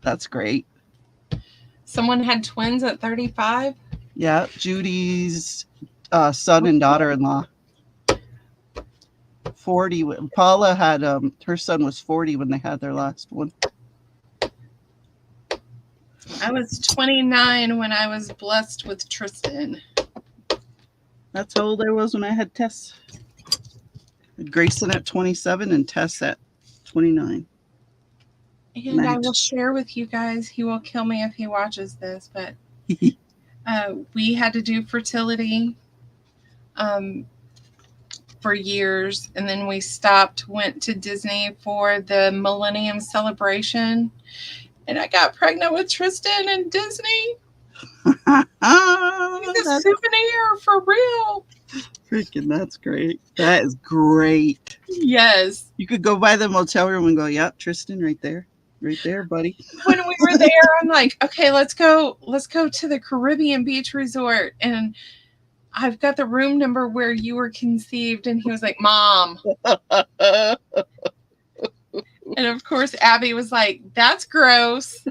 That's great. Someone had twins at 35? Yeah, Judy's son and daughter-in-law. 40. Paula had her son was 40 when they had their last one. I was 29 when I was blessed with Tristan. That's how old I was when I had Tess. Grayson at 27 and Tess at 29. And nice. I will share with you guys, he will kill me if he watches this, but we had to do fertility for years. And then we stopped, went to Disney for the Millennium Celebration. And I got pregnant with Tristan in Disney. He's a souvenir for real. Freaking, that's great. That is great. Yes. You could go by the motel room and go, yep, Tristan, right there, buddy. When we were there, I'm like, okay, let's go to the Caribbean beach resort. And I've got the room number where you were conceived. And he was like, Mom. And of course, Abby was like, that's gross.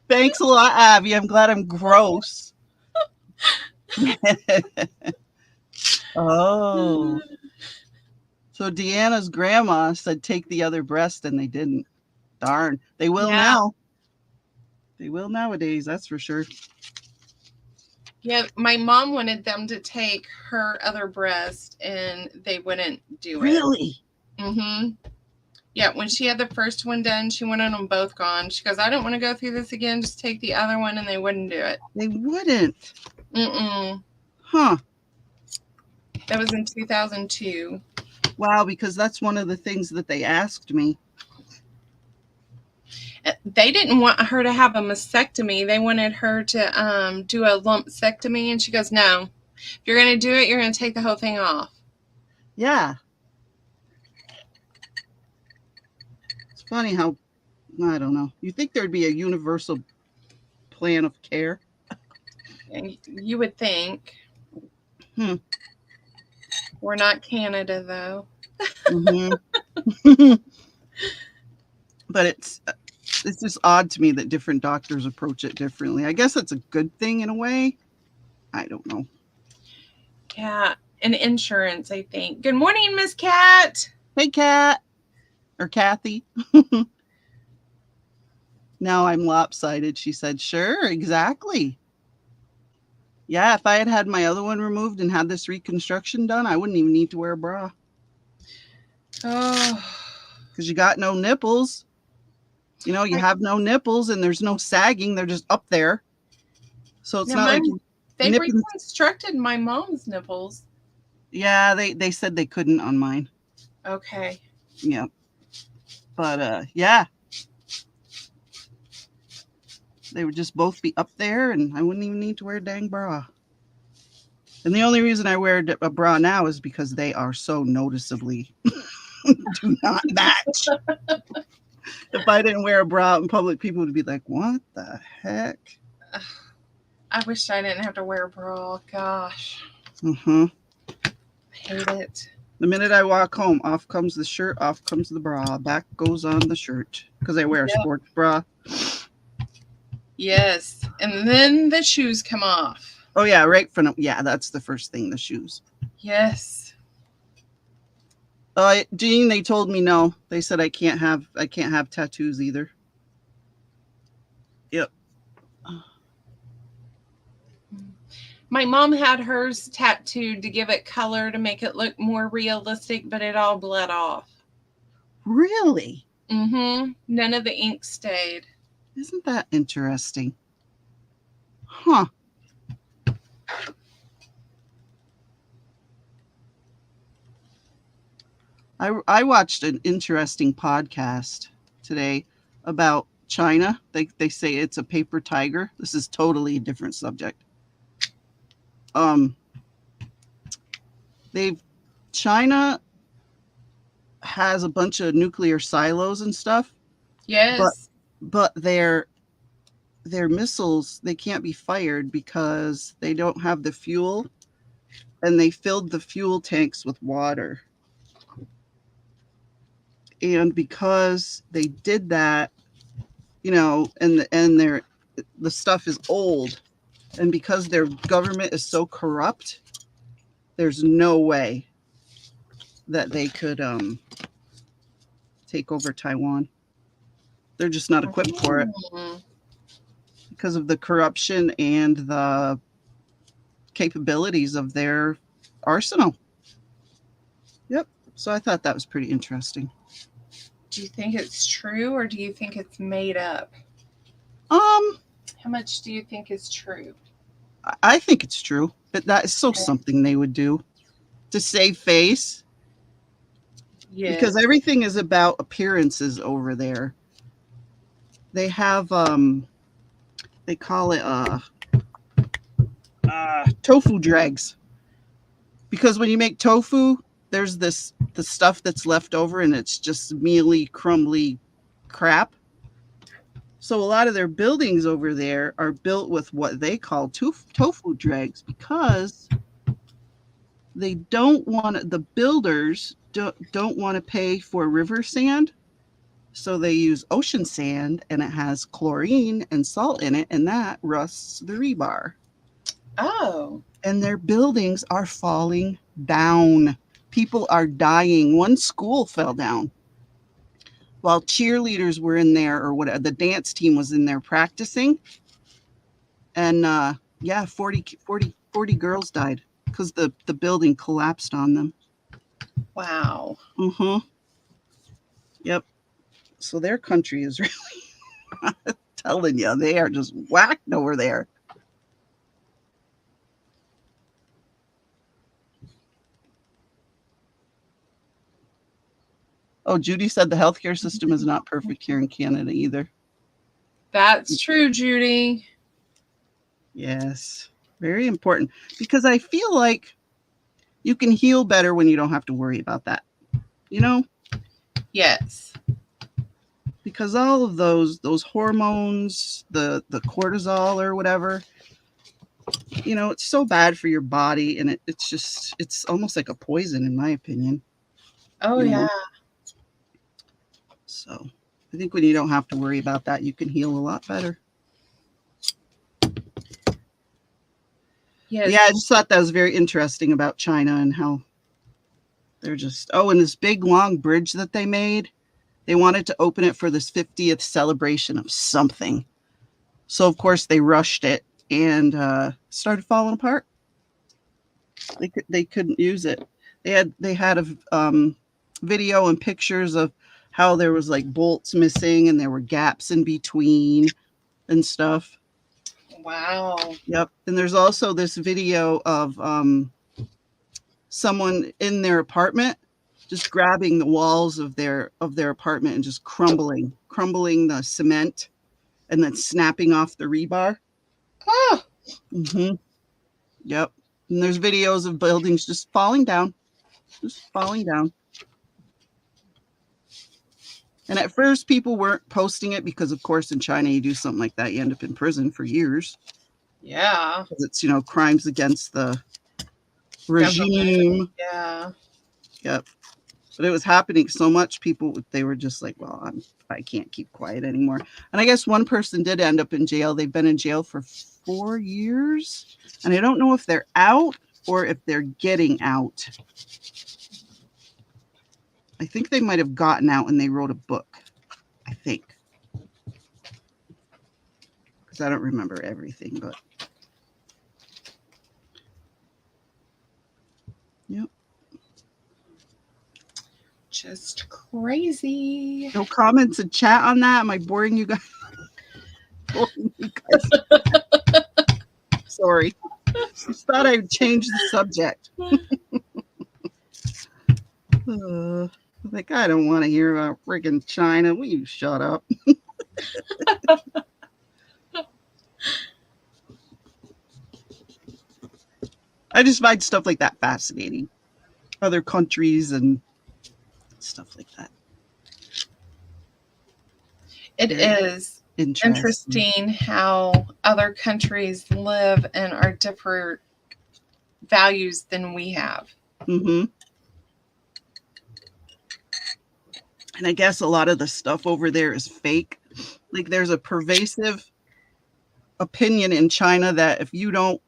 Thanks a lot, Abby. I'm glad I'm gross. Oh. So Deanna's grandma said take the other breast and they didn't. Darn. They will Yeah. now. They will nowadays, that's for sure. Yeah, my mom wanted them to take her other breast and they wouldn't do it. Really? Mm-hmm. Yeah, when she had the first one done, she wanted them both gone. She goes, I don't want to go through this again. Just take the other one, and they wouldn't do it. They wouldn't. Mm-mm. Huh. That was in 2002. Wow, because that's one of the things that they asked me. They didn't want her to have a mastectomy. They wanted her to do a lumpectomy, and she goes, no. If you're going to do it, you're going to take the whole thing off. Yeah. It's funny how, I don't know. You think there'd be a universal plan of care? And you would think. Hmm. We're not Canada, though. Mm-hmm. But it's just odd to me that different doctors approach it differently. I guess it's a good thing in a way. I don't know. Yeah, and insurance, I think. Good morning, Miss Cat. Hey, Kat. Or Kathy. Now I'm lopsided, she said. Sure, exactly. Yeah, if I had had my other one removed and had this reconstruction done, I wouldn't even need to wear a bra. Oh. Because you got no nipples. You know, you have no nipples and there's no sagging. They're just up there. So it's Now, not like they nipping. reconstructed my mom's nipples. Yeah, they said they couldn't on mine. Okay. Yeah. But yeah. They would just both be up there and I wouldn't even need to wear a dang bra. And the only reason I wear a bra now is because they are so noticeably do not match. If I didn't wear a bra out in public, people would be like, what the heck? I wish I didn't have to wear a bra. Gosh. Mm-hmm. I hate it. The minute I walk home, off comes the shirt, off comes the bra, back goes on the shirt. Because I wear a sports bra. Yes. And then the shoes come off. Oh, yeah, right from, yeah, that's the first thing, the shoes. Yes. Jean, they told me no. They said I can't have tattoos either. Yep. My mom had hers tattooed to give it color to make it look more realistic, but it all bled off. Really? Mm-hmm. None of the ink stayed. Isn't that interesting? Huh. I watched an interesting podcast today about China. They say it's a paper tiger. This is totally a different subject. China has a bunch of nuclear silos and stuff. Yes. But their missiles, they can't be fired because they don't have the fuel, and they filled the fuel tanks with water. And because they did that, you know, and the stuff is old, and because their government is so corrupt, there's no way that they could take over Taiwan. They're just not equipped for it because of the corruption and the capabilities of their arsenal. Yep. So I thought that was pretty interesting. Do you think it's true or do you think it's made up? How much do you think is true? I think it's true. But that is so something they would do to save face. Yeah. Because everything is about appearances over there. They have they call it tofu dregs. Because when you make tofu, there's the stuff that's left over and it's just mealy, crumbly crap. So a lot of their buildings over there are built with what they call tofu drags because they don't want the builders don't want to pay for river sand. So they use ocean sand and it has chlorine and salt in it and that rusts the rebar. Oh. And their buildings are falling down. People are dying. One school fell down while cheerleaders were in there or whatever. The dance team was in there practicing. And yeah, 40 girls died because the building collapsed on them. Wow. Uh-huh. Yep. So their country is really, I'm telling you, they are just whacked over there. Oh, Judy said the healthcare system is not perfect here in Canada either. That's true, Judy. Yes. Very important because I feel like you can heal better when you don't have to worry about that. You know? Yes. Because all of those hormones, the cortisol or whatever, you know, it's so bad for your body and it's almost like a poison in my opinion. Oh, You know? yeah. So I think when you don't have to worry about that, you can heal a lot better. Yes. Yeah, I just thought that was very interesting about China and how they're just, oh, and this big long bridge that they made, they wanted to open it for this 50th celebration of something. So, of course, they rushed it and started falling apart. They couldn't use it. They had a video and pictures of how there was like bolts missing and there were gaps in between and stuff. Wow. Yep. And there's also this video of someone in their apartment just grabbing the walls of their apartment and just crumbling the cement and then snapping off the rebar. Oh. Mm-hmm. Yep. And there's videos of buildings just falling down. And at first people weren't posting it because of course in China you do something like that, you end up in prison for years. Yeah. Because it's, you know, crimes against the regime. Yeah. Yep. But it was happening so much, they were just like, well, I can't keep quiet anymore. And I guess one person did end up in jail. They've been in jail for 4 years. And I don't know if they're out or if they're getting out. I think they might have gotten out and they wrote a book. I think. Because I don't remember everything, but. Yep. Just crazy. No comments in chat on that. Am I boring you guys? Sorry. Just thought I'd change the subject. Like, I don't want to hear about friggin' China. Will you shut up? I just find stuff like that fascinating. Other countries and stuff like that. It is interesting how other countries live and are different values than we have. Mm-hmm. And I guess a lot of the stuff over there is fake. Like there's a pervasive opinion in China that if you don't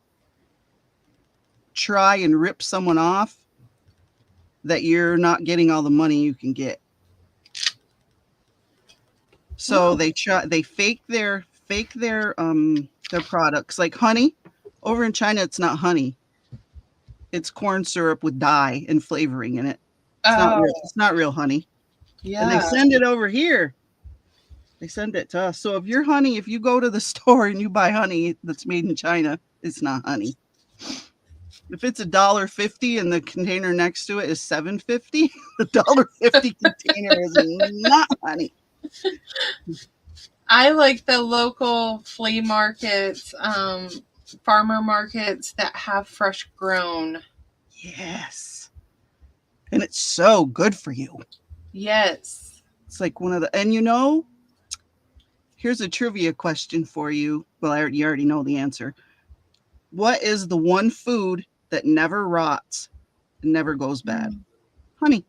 try and rip someone off, that you're not getting all the money you can get. So they fake their products. Like honey, over in China it's not honey. It's corn syrup with dye and flavoring in it. It's not real honey. Yeah. And they send it over here. They send it to us. So if you go to the store and you buy honey that's made in China, it's not honey. If it's $1.50 and the container next to it is $7.50, the $1.50 container is not honey. I like the local flea markets, farmer markets that have fresh grown. Yes. And it's so good for you. Yes. It's like one of the, and you know, Here's a trivia question for you. Well, you already know the answer. What is the one food that never rots and never goes bad? Honey.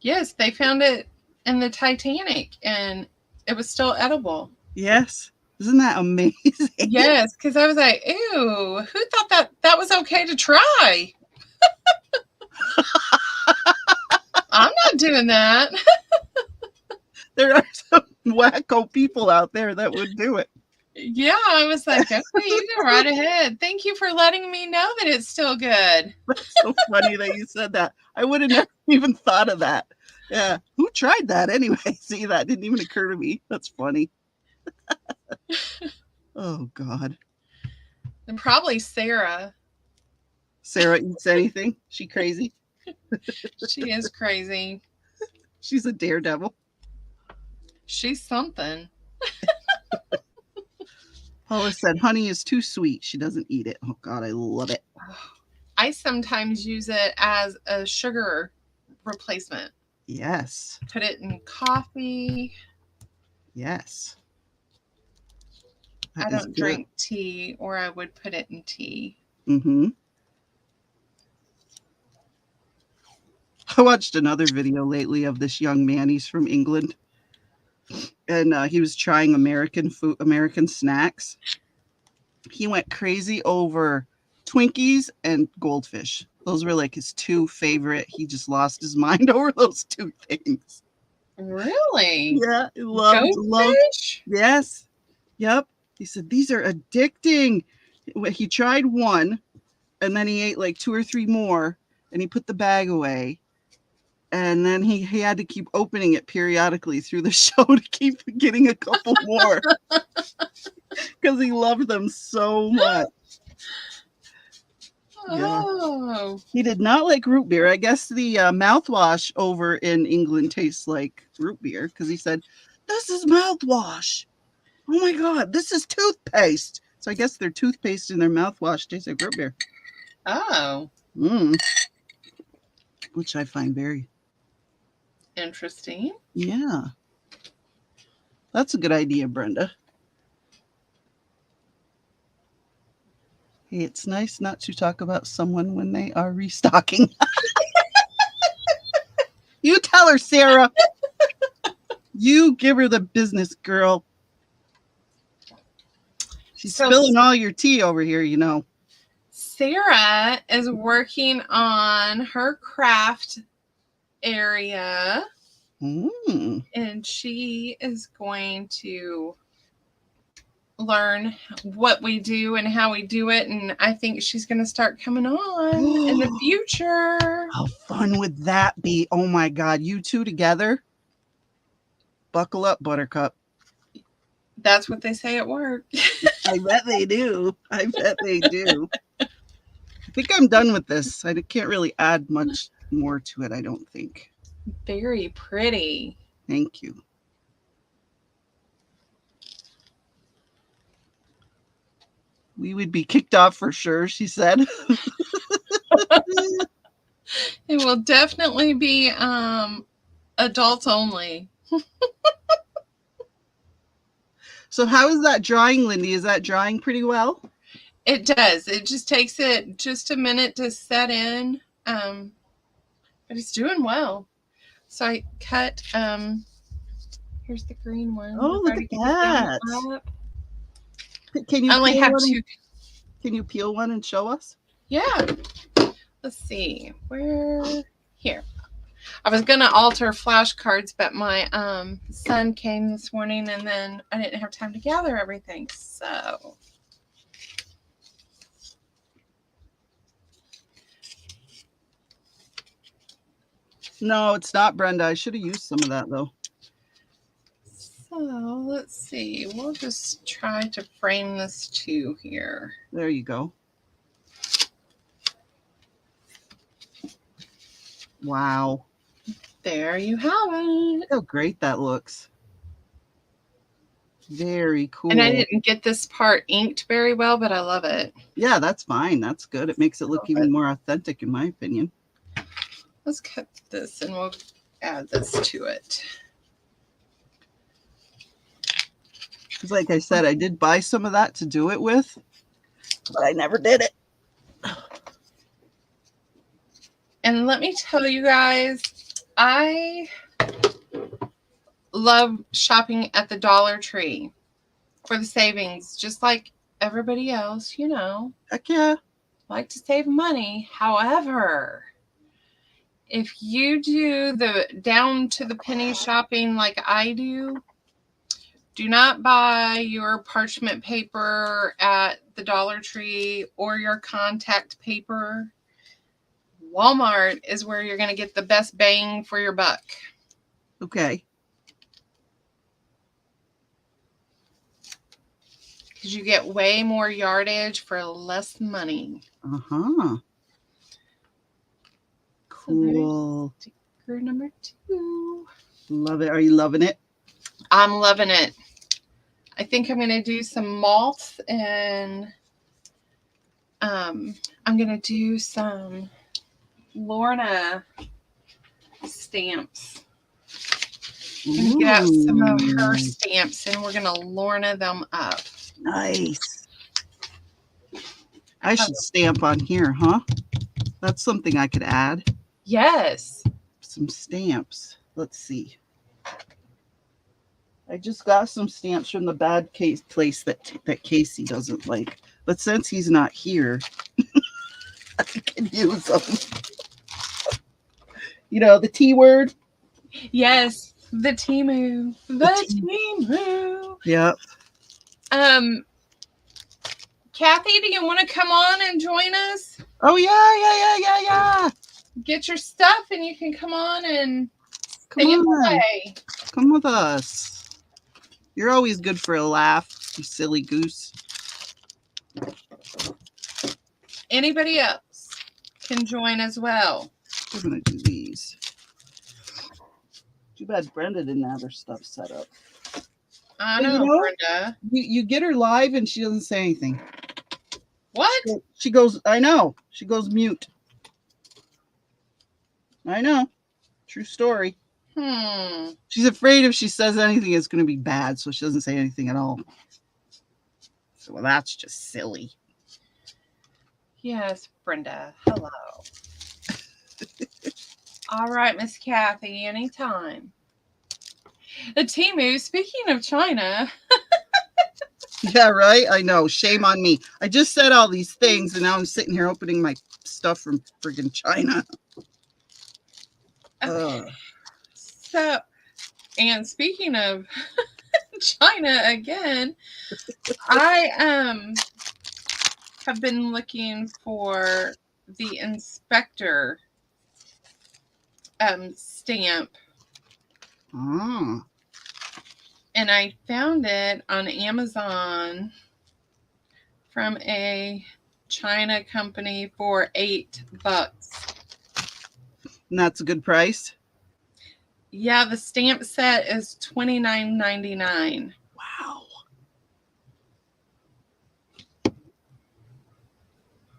Yes, they found it in the Titanic and it was still edible. Yes. Isn't that amazing? Yes, because I was like, ew, who thought that was okay to try? I'm not doing that. There are some wacko people out there that would do it. Yeah, I was like, okay, you go right ahead. Thank you for letting me know that it's still good. That's so funny that you said that. I would have never even thought of that. Yeah. Who tried that anyway? See, that didn't even occur to me. That's funny. Oh, God. And probably Sarah. Sarah eats anything? She crazy? She is crazy. She's a daredevil. She's something. Paula said honey is too sweet. She doesn't eat it. Oh, God, I love it. I sometimes use it as a sugar replacement. Yes. Put it in coffee. Yes. I don't drink tea, or I would put it in tea. Mm-hmm. I watched another video lately of this young man. He's from England. And he was trying American food, American snacks. He went crazy over Twinkies and Goldfish. Those were like his two favorite. He just lost his mind over those two things. Really? Yeah, loved. Goldfish? Yes. Yep. He said these are addicting. He tried one, and then he ate like 2 or 3 more, and he put the bag away. And then he had to keep opening it periodically through the show to keep getting a couple more because he loved them so much. Yeah. Oh. He did not like root beer. I guess the mouthwash over in England tastes like root beer because he said, this is mouthwash. Oh my God, this is toothpaste. So I guess their toothpaste and their mouthwash tastes like root beer. Oh. Which I find very interesting. Yeah. That's a good idea, Brenda. Hey, it's nice not to talk about someone when they are restocking. You tell her, Sarah. You give her the business, girl. She's spilling all your tea over here, you know. Sarah is working on her craft area. And she is going to learn what we do and how we do it. And I think she's going to start coming on in the future. How fun would that be? Oh my God, you two together? Buckle up, Buttercup. That's what they say at work. I bet they do. I bet they do. I think I'm done with this. I can't really add much more to it, I don't think. Very pretty. Thank you. We would be kicked off for sure, she said. It will definitely be adults only. So how is that drying, Lindy? Is that drying pretty well? It does. It just takes it just a minute to set in. But it's doing well. So I cut, here's the green one. Oh, look at that. Can you only have 2. Can you peel one and show us? Yeah. Let's see. Where? Here. I was going to alter flashcards, but my son came this morning and then I didn't have time to gather everything. So. No, it's not, Brenda. I should have used some of that, though. So, let's see. We'll just try to frame this too here. There you go. Wow. There you have it. Look how great that looks. Very cool. And I didn't get this part inked very well, but I love it. Yeah, that's fine. That's good. It makes it look even more authentic, in my opinion. Let's cut this and we'll add this to it. 'Cause like I said, I did buy some of that to do it with, but I never did it. And let me tell you guys, I love shopping at the Dollar Tree for the savings, just like everybody else, you know, Heck yeah. like to save money. However, if you do the down to the penny shopping like I do not buy your parchment paper at the Dollar Tree or your contact paper. Walmart is where you're going to get the best bang for your buck. Okay. Because you get way more yardage for less money. Uh-huh. Cool. Sticker number 2. Love it. Are you loving it? I'm loving it. I think I'm going to do some malts and I'm going to do some Lorna stamps. I'm going to get out some of her stamps and we're going to Lorna them up. Nice. I should stamp on here, huh? That's something I could add. Yes. Some stamps. Let's see. I just got some stamps from the bad place that Casey doesn't like. But since he's not here, I can use them. You know, the T word? Yes. The Temu. The Temu. Yep. Kathy, do you want to come on and join us? Oh, yeah. Get your stuff and you can come on and Come on. away. Come with us. You're always good for a laugh, you silly goose. Anybody else can join as well. We're going to do these. Too bad Brenda didn't have her stuff set up. I know, Brenda. You get her live and she doesn't say anything. What? She goes, I know. She goes mute. I know. True story. She's afraid if she says anything, it's going to be bad, so she doesn't say anything at all. So well, that's just silly. Yes, Brenda. Hello. All right, Miss Kathy, anytime. The Temu, speaking of China. Yeah, right? I know. Shame on me. I just said all these things, and now I'm sitting here opening my stuff from friggin' China. So, and speaking of China again, I have been looking for the inspector stamp. Oh. And I found it on Amazon from a China company for $8. And that's a good price? Yeah, the stamp set is $29.99. Wow.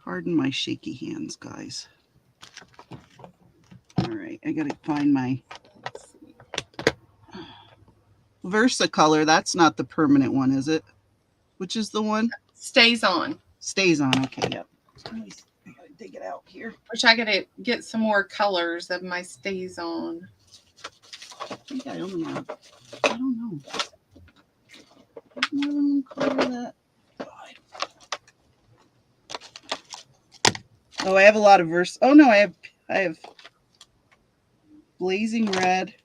Pardon my shaky hands, guys. All right, I gotta find my Versacolor. That's not the permanent one, is it? Which is the one? Stays on. Stays on. Okay, yep. I gotta dig it out here. Wish I could get some more colors of my stays on. I think I only have, I don't know. More than one color of that. Oh, I have a lot of oh no, I have blazing red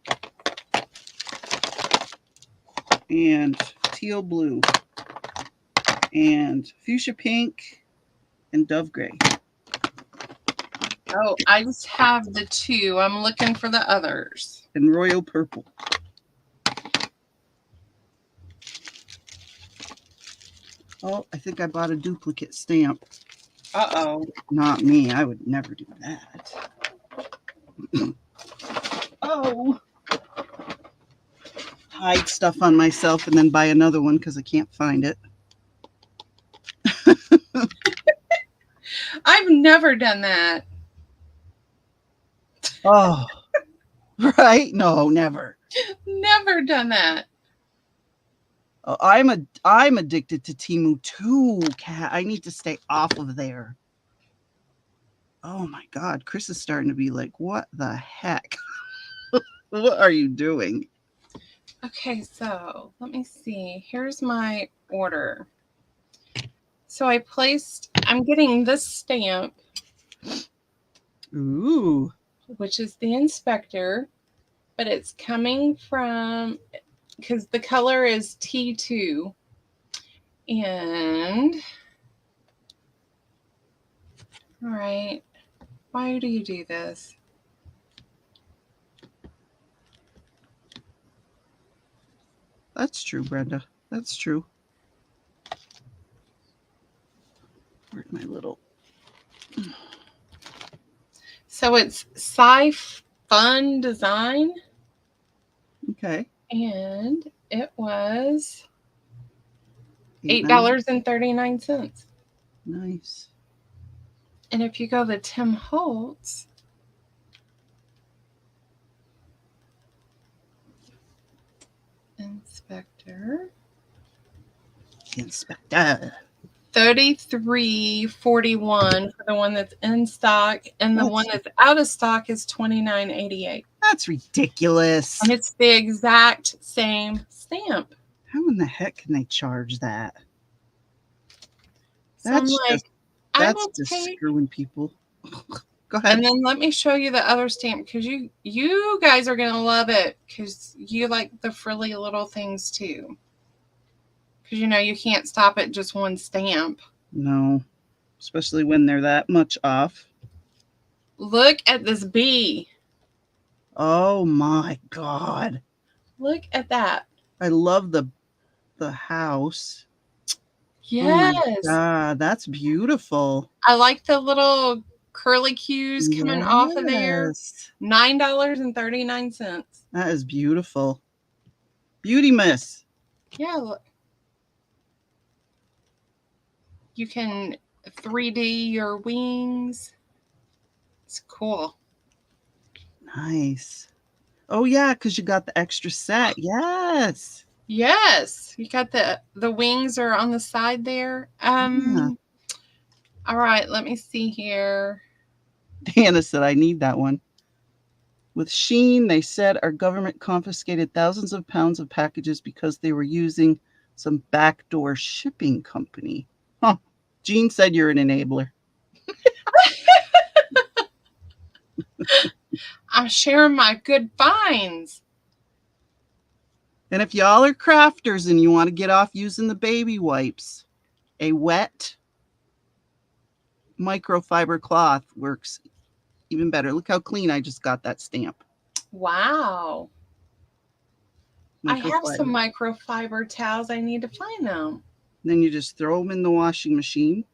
and teal blue and fuchsia pink and dove gray. Oh, I just have the 2. I'm looking for the others. And royal purple. Oh, I think I bought a duplicate stamp. Uh-oh. Not me. I would never do that. Oh. Hide stuff on myself and then buy another one because I can't find it. I've never done that. Oh, right? No, never. Never done that. Oh, I'm addicted to Temu too, Cat. I need to stay off of there. Oh my God, Chris is starting to be like, what the heck? What are you doing? Okay, so let me see. Here's my order. So I'm getting this stamp, Ooh, which is the inspector, but it's coming from, because the color is T2. And, all right, why do you do this? that's true, Brenda. That's true. Where's my little? So it's Sci-Fun Design, Okay. and it was $8.99. $8.39. Nice. And if you go to Tim Holtz, inspector, Inspector. $33.41 for the one that's in stock, and the one that's out of stock is $29.88. That's ridiculous. And it's the exact same stamp. How in the heck can they charge that? So I'm That's like, I that's will just take. screwing people. Go ahead. And then let me show you the other stamp, because you guys are gonna love it, because you like the frilly little things too. Because you can't stop at just one stamp. No, especially when they're that much off. Look at this bee. Oh my God. Look at that. I love the house. Yes. Oh my God, that's beautiful. I like the little curly cues coming off of there. Yes. $9.39. That is beautiful. Beauty Miss. Yeah. Look. You can 3D your wings. It's cool. Nice. Oh yeah, because you got the extra set. Yes. Yes. You got the wings are on the side there. Yeah. All right, let me see here. Hannah said, I need that one. With Shein, they said our government confiscated thousands of pounds of packages because they were using some backdoor shipping company. Huh. Jean said you're an enabler. I'm sharing my good finds. And if y'all are crafters and you want to get off using the baby wipes, a wet microfiber cloth works even better. Look how clean I just got that stamp. Wow. I have some Microfiber. microfiber towels. I need to find them. Then you just throw them in the washing machine,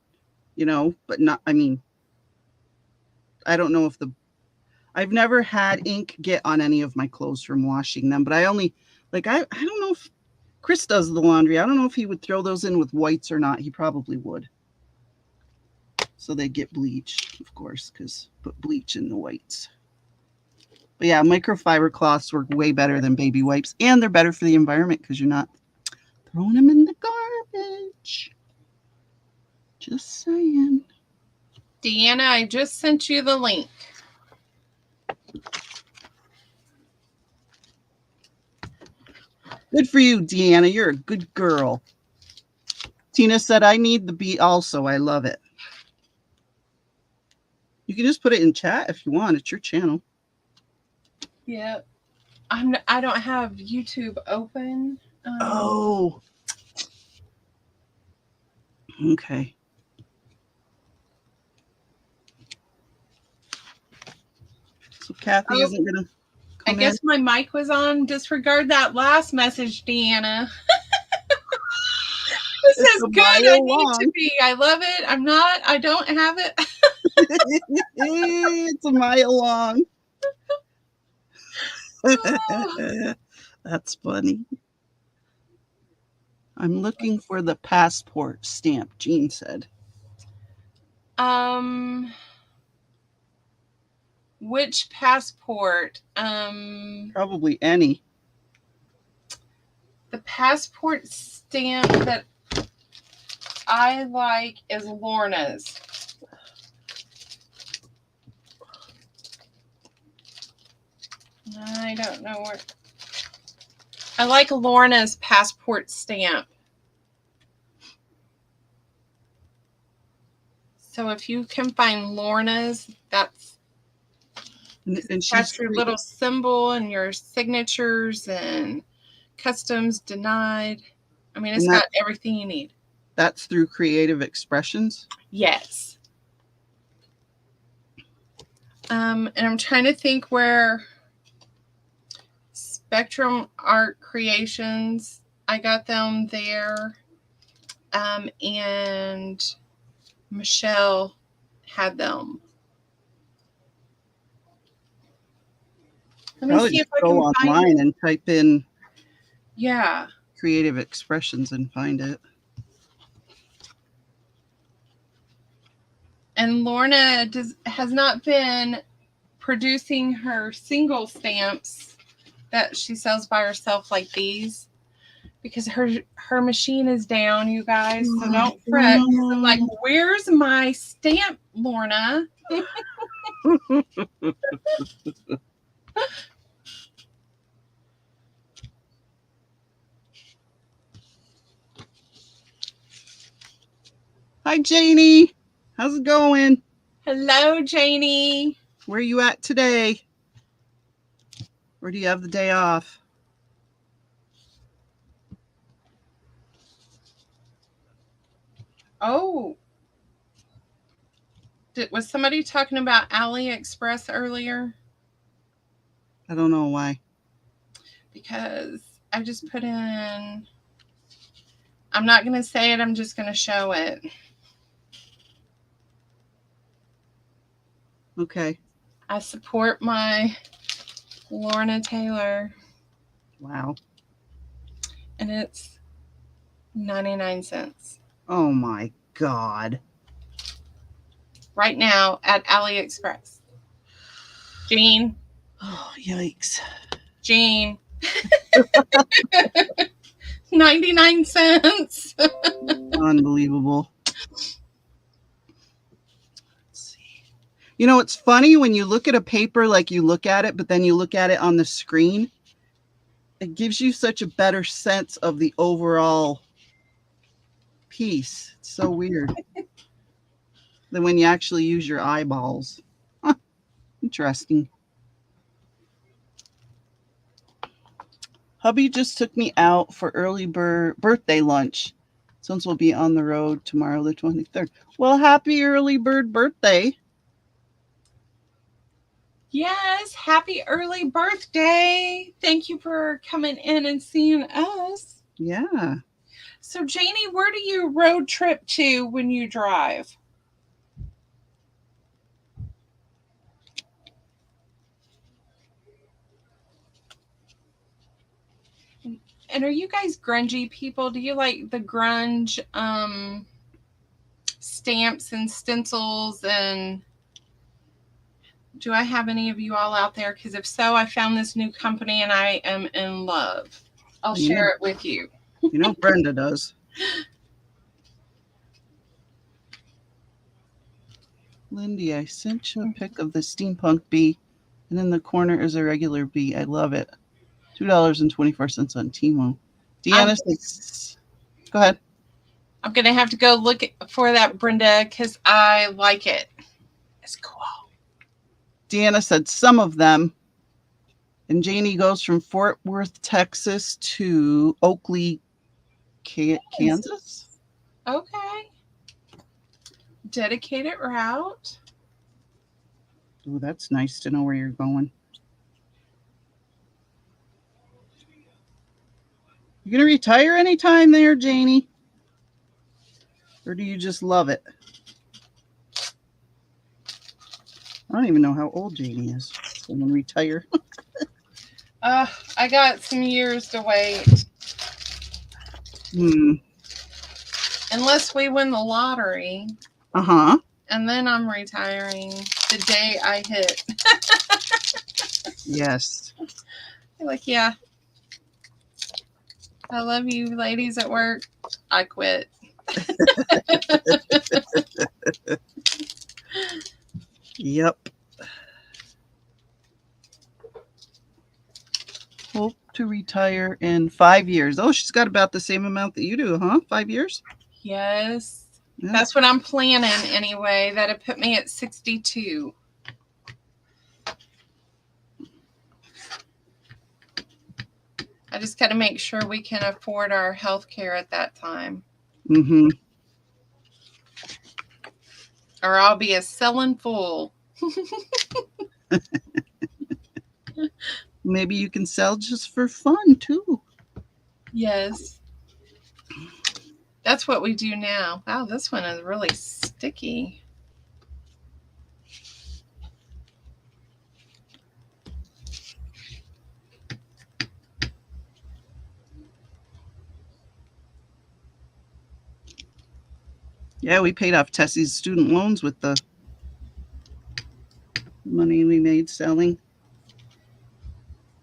but not, I mean, I don't know if I've never had ink get on any of my clothes from washing them, but I only, I don't know if Chris does the laundry. I don't know if he would throw those in with whites or not. He probably would. So they get bleached, of course, because put bleach in the whites. But yeah, microfiber cloths work way better than baby wipes, and they're better for the environment because you're not throwing them in the garbage. Just saying. Deanna, I just sent you the link. Good for you, Deanna. You're a good girl. Tina said, I need the beat also. I love it. You can just put it in chat if you want. It's your channel. Yeah. I don't have YouTube open. Oh. Okay. So Kathy isn't going to come I guess my mic was on. Disregard that last message, Deanna. This is good. I need to be. I love it. I'm not. I don't have it. It's a mile long. That's funny. I'm looking for the passport stamp, Jean said. Which passport? Probably any. The passport stamp that I like is Lorna's. I don't know where. I like Lorna's passport stamp. So if you can find Lorna's, that's your little symbol and your signatures and customs denied. I mean, it's got everything you need. That's through Creative Expressions? Yes. And I'm trying to think where Spectrum Art Creations, I got them there. And Michelle had them. Let me see if I can go online and type in Creative Expressions and find it. And Lorna has not been producing her single stamps that she sells by herself like these because her machine is down, you guys. So don't fret. I'm like, where's my stamp, Lorna? Hi, Janie. How's it going? Hello, Janie. Where are you at today? Or do you have the day off? Oh. Was somebody talking about AliExpress earlier? I don't know why. Because I just put in... I'm not going to say it. I'm just going to show it. Okay. I support my Lorna Taylor. Wow. And it's 99 cents. Oh my God. Right now at AliExpress. Jean. Oh, yikes. Jean. 99 cents. Unbelievable. Let's see. You know, it's funny when you look at a paper, like you look at it, but then you look at it on the screen. It gives you such a better sense of the overall piece. It's so weird. Than when you actually use your eyeballs. Huh. Interesting. Hubby just took me out for early birthday lunch since we'll be on the road tomorrow, the 23rd. Well, happy early bird birthday. Yes, happy early birthday. Thank you for coming in and seeing us. Yeah. So, Janie, where do you road trip to when you drive? And are you guys grungy people? Do you like the grunge stamps and stencils? And do I have any of you all out there? Because if so, I found this new company and I am in love. I'll share it with you. You know Brenda does. Lindy, I sent you a pic of the steampunk bee, and in the corner is a regular bee. I love it. $2.24 on Temu. Deanna says, go ahead. I'm going to have to go look for that, Brenda, because I like it. It's cool. Deanna said some of them. And Janie goes from Fort Worth, Texas to Oakley, Kansas. Okay. Dedicated route. Oh, that's nice to know where you're going. You gonna retire anytime there, Janie? Or do you just love it? I don't even know how old Janie is. Someone retire. I got some years to wait. Unless we win the lottery. Uh-huh. And then I'm retiring the day I hit. Yes. Like, yeah. I love you ladies at work. I quit. Yep. Hope to retire in 5 years. Oh, she's got about the same amount that you do, huh? 5 years? Yes. Yeah. That's what I'm planning anyway. That'd put me at 62. I just got to make sure we can afford our health care at that time. Mm-hmm. Or I'll be a selling fool. Maybe you can sell just for fun too. Yes. That's what we do now. Wow, this one is really sticky. Yeah, we paid off Tessie's student loans with the money we made selling.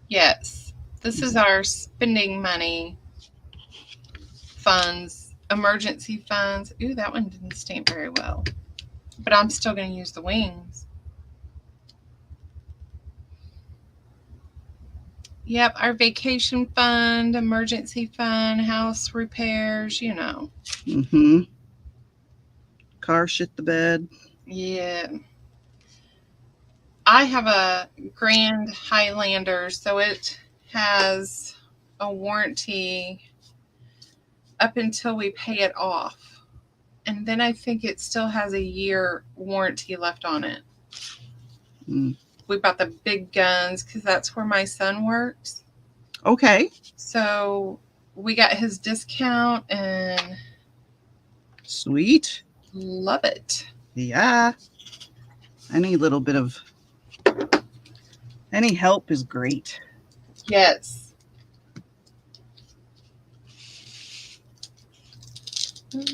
Yes. This is our spending money funds, emergency funds. Ooh, that one didn't stamp very well. But I'm still going to use the wings. Yep, our vacation fund, emergency fund, house repairs, you know. Mm-hmm. Car shit the bed. Yeah. I have a Grand Highlander, so it has a warranty up until we pay it off. And then I think it still has a year warranty left on it. Mm. We bought the big guns because that's where my son works. Okay. So we got his discount and Sweet. love it. Yeah. Any little bit of any help is great. Yes. Let's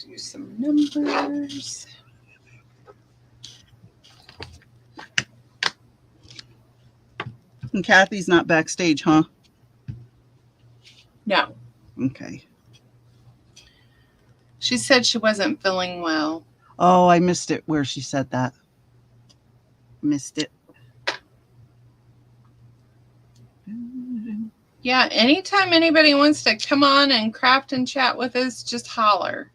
do some numbers. And Kathy's not backstage, huh? No. Okay. She said she wasn't feeling well. Oh, I missed it where she said that. Missed it. Yeah, anytime anybody wants to come on and craft and chat with us, just holler.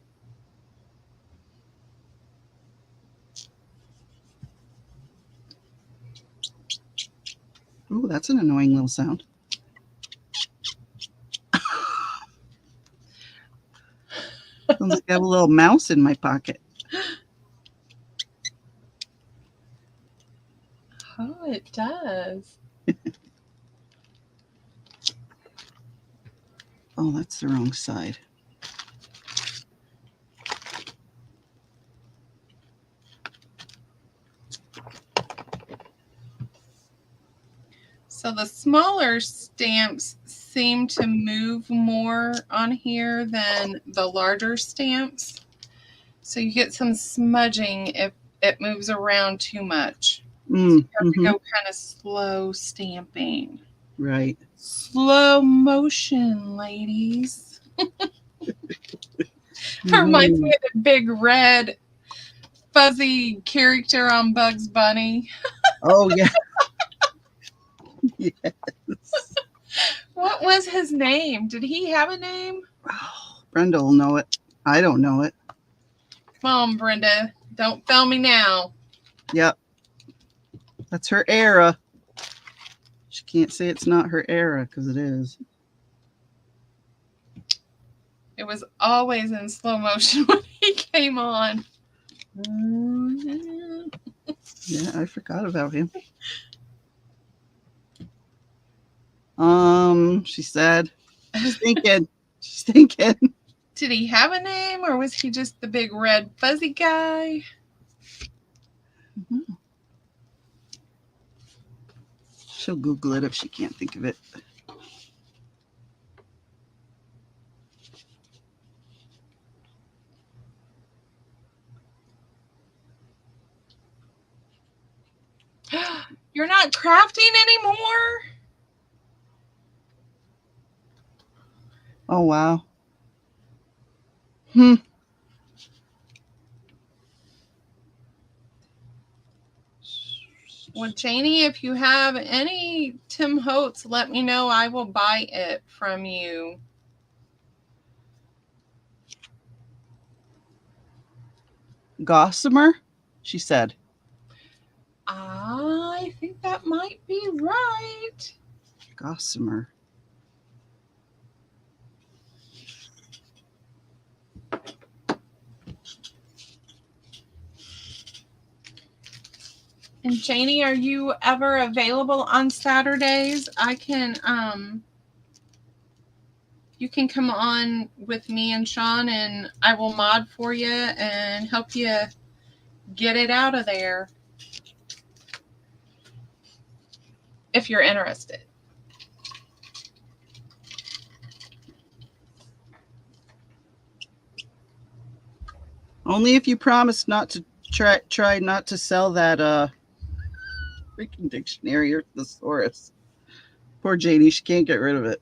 Ooh, that's an annoying little sound. Sounds like I have a little mouse in my pocket. Oh, it does. Oh, that's the wrong side. So the smaller stamps seem to move more on here than the larger stamps. So you get some smudging if it moves around too much. So you have to go kind of slow stamping. Right. Slow motion, ladies. Reminds me of the big red fuzzy character on Bugs Bunny. Oh, yeah. Yes. What was his name? Did he have a name? Oh, Brenda will know it. I don't know it. Come on, Brenda. Don't fail me now. Yep. That's her era. She can't say it's not her era because it is. It was always in slow motion when he came on. Yeah, I forgot about him. She said, she's thinking. She's thinking. Did he have a name or was he just the big red fuzzy guy? Mm-hmm. She'll Google it if she can't think of it. You're not crafting anymore? Oh, wow. Hmm. Well, Janie, if you have any Tim Holtz, let me know. I will buy it from you. Gossamer, she said. I think that might be right. Gossamer. And Janie, are you ever available on Saturdays? You can come on with me and Sean, and I will mod for you and help you get it out of there if you're interested. Only if you promise not to try not to sell that freaking dictionary or thesaurus. Poor Janie, she can't get rid of it.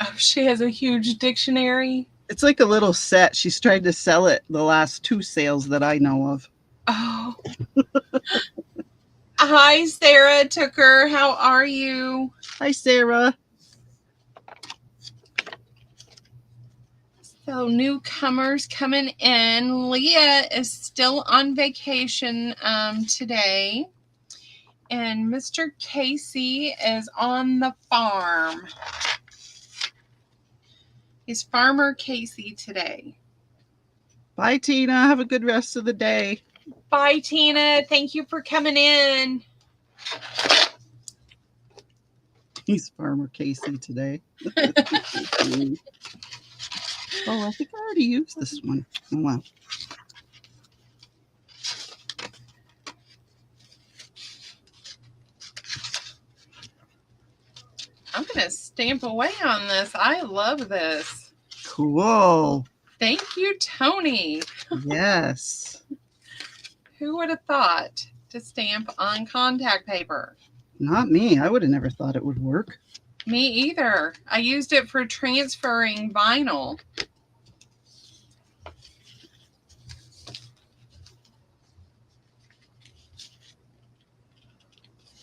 Oh, she has a huge dictionary. It's like a little set. She's tried to sell it the last 2 sales that I know of. Oh. Hi, Sarah Tooker. How are you? Hi, Sarah. So newcomers coming in. Leah is still on vacation today. And Mr. Casey is on the farm. He's Farmer Casey today. Bye, Tina. Have a good rest of the day. Bye, Tina. Thank you for coming in. He's Farmer Casey today. Oh, I think I already used this one. Oh, wow. I'm going to stamp away on this. I love this. Cool. Thank you, Tony. Yes. Who would have thought to stamp on contact paper? Not me. I would have never thought it would work. Me either. I used it for transferring vinyl.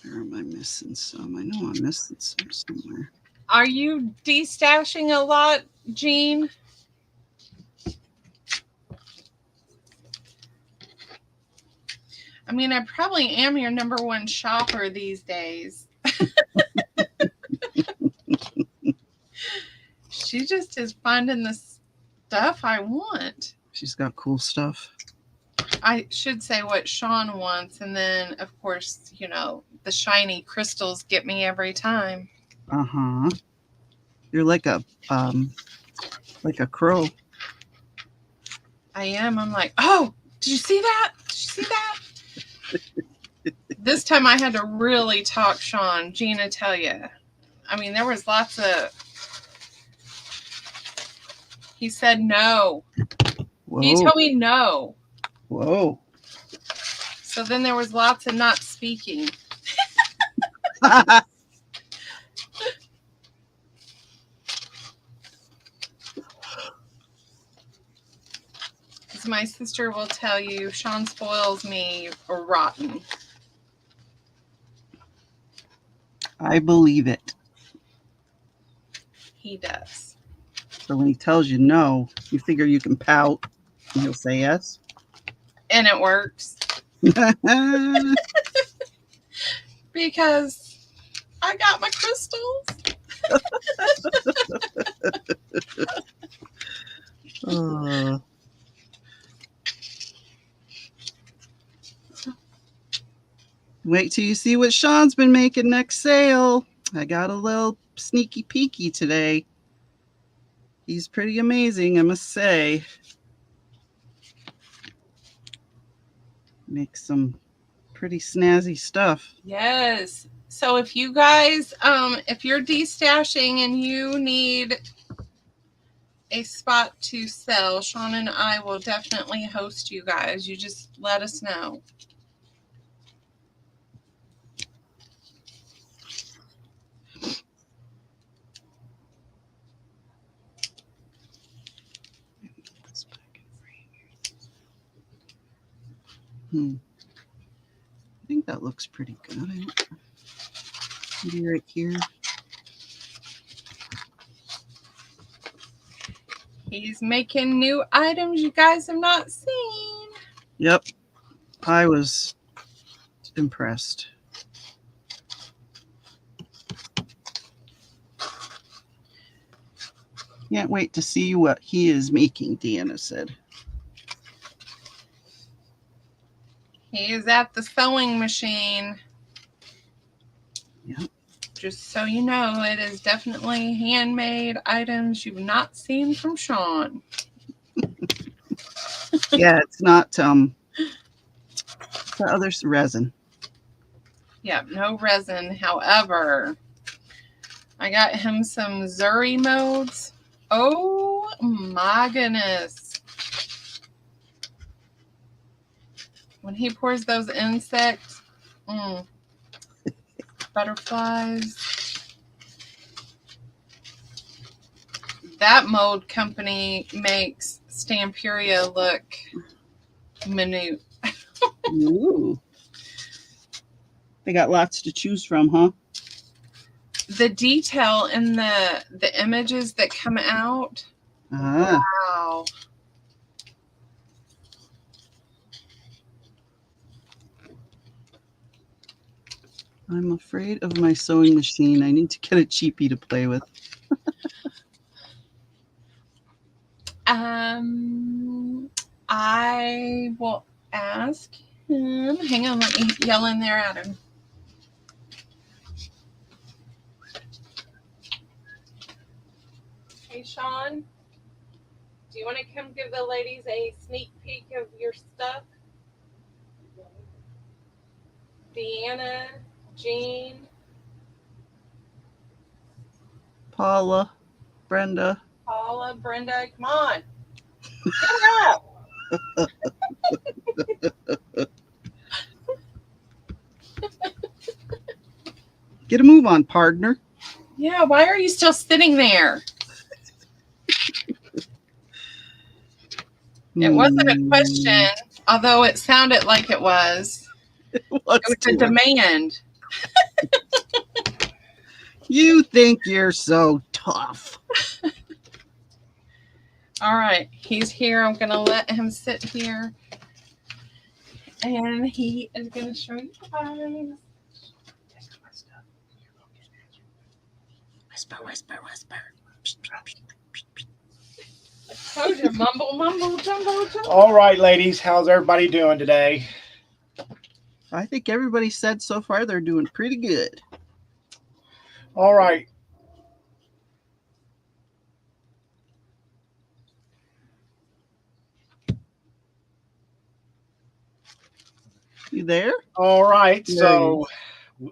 Where am I missing some? I know I'm missing some somewhere. Are you destashing a lot, Jean? I mean, I probably am your number one shopper these days. She just is finding the stuff I want. She's got cool stuff. I should say what Sean wants, and then, of course, you know, the shiny crystals get me every time. Uh-huh. You're like a crow. I am. I'm like, oh, did you see that? Did you see that? This time I had to really talk Sean. Gina, tell you. I mean, there was lots of... He said no. Whoa. He told me no. Whoa. So then there was lots of not speaking. Because my sister will tell you, Sean spoils me rotten. I believe it. He does. So when he tells you no, you figure you can pout and he'll say yes. And it works. Because I got my crystals. Wait till you see what Sean's been making next sale. I got a little sneaky peeky today. He's pretty amazing, I must say. Makes some pretty snazzy stuff. Yes. So if you guys, if you're destashing and you need a spot to sell, Sean and I will definitely host you guys. You just let us know. I think that looks pretty good. Maybe right here. He's making new items you guys have not seen. Yep. I was impressed. Can't wait to see what he is making, Deanna said. He is at the sewing machine. Yep. Just so you know, it is definitely handmade items you've not seen from Sean. Yeah, it's not the other resin. Yeah, no resin. However, I got him some Zuri modes. Oh my goodness. When he pours those insects, butterflies. That mold company makes Stamperia look minute. Ooh. They got lots to choose from, huh? The detail in the images that come out. Wow. I'm afraid of my sewing machine. I need to get a cheapie to play with. I will ask him. Hang on, let me yell in there at him. Hey, Sean, do you want to come give the ladies a sneak peek of your stuff? Deanna, Jean, Paula, Brenda. Paula, Brenda, come on. Get up. Get a move on, partner. Yeah, why are you still sitting there? It wasn't a question, although it sounded like it was. It was a demand. You think you're so tough. All right, he's here. I'm going to let him sit here. And he is going to show you guys. Whisper, whisper, whisper. I told you, mumble, mumble, jumble, jumble. All right, ladies, how's everybody doing today? I think everybody said so far they're doing pretty good. All right. You there? All right. So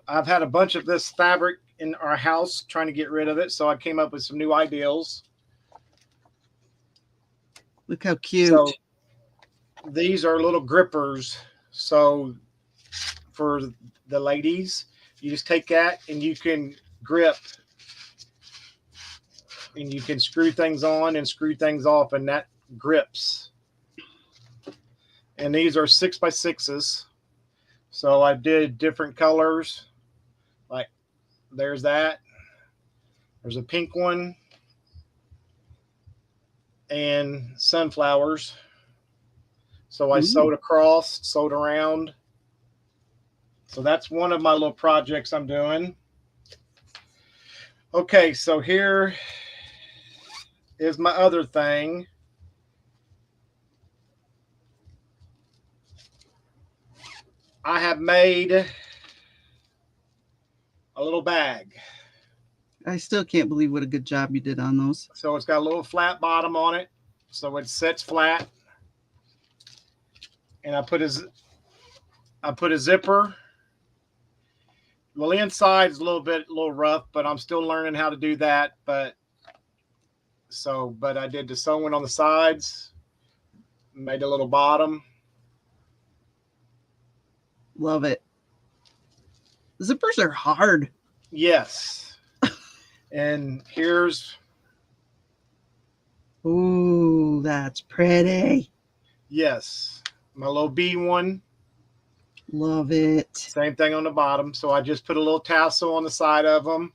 I've had a bunch of this fabric in our house trying to get rid of it. So I came up with some new ideals. Look how cute. So these are little grippers. So for the ladies, you just take that and you can grip. And you can screw things on and screw things off, and that grips. And these are 6x6s. So I did different colors. Like there's that. There's a pink one. And sunflowers. So I sewed across, sewed around. So that's one of my little projects I'm doing. Okay, so here is my other thing. I have made a little bag. I still can't believe what a good job you did on those. So it's got a little flat bottom on it. So it sits flat. And I put a zipper. Well, inside is a little rough, but I'm still learning how to do that. But I did the sewing on the sides, made a little bottom. Love it. Zippers are hard. Yes. And here's. Ooh, that's pretty. Yes. My little bee one. Love it. Same thing on the bottom. So I just put a little tassel on the side of them.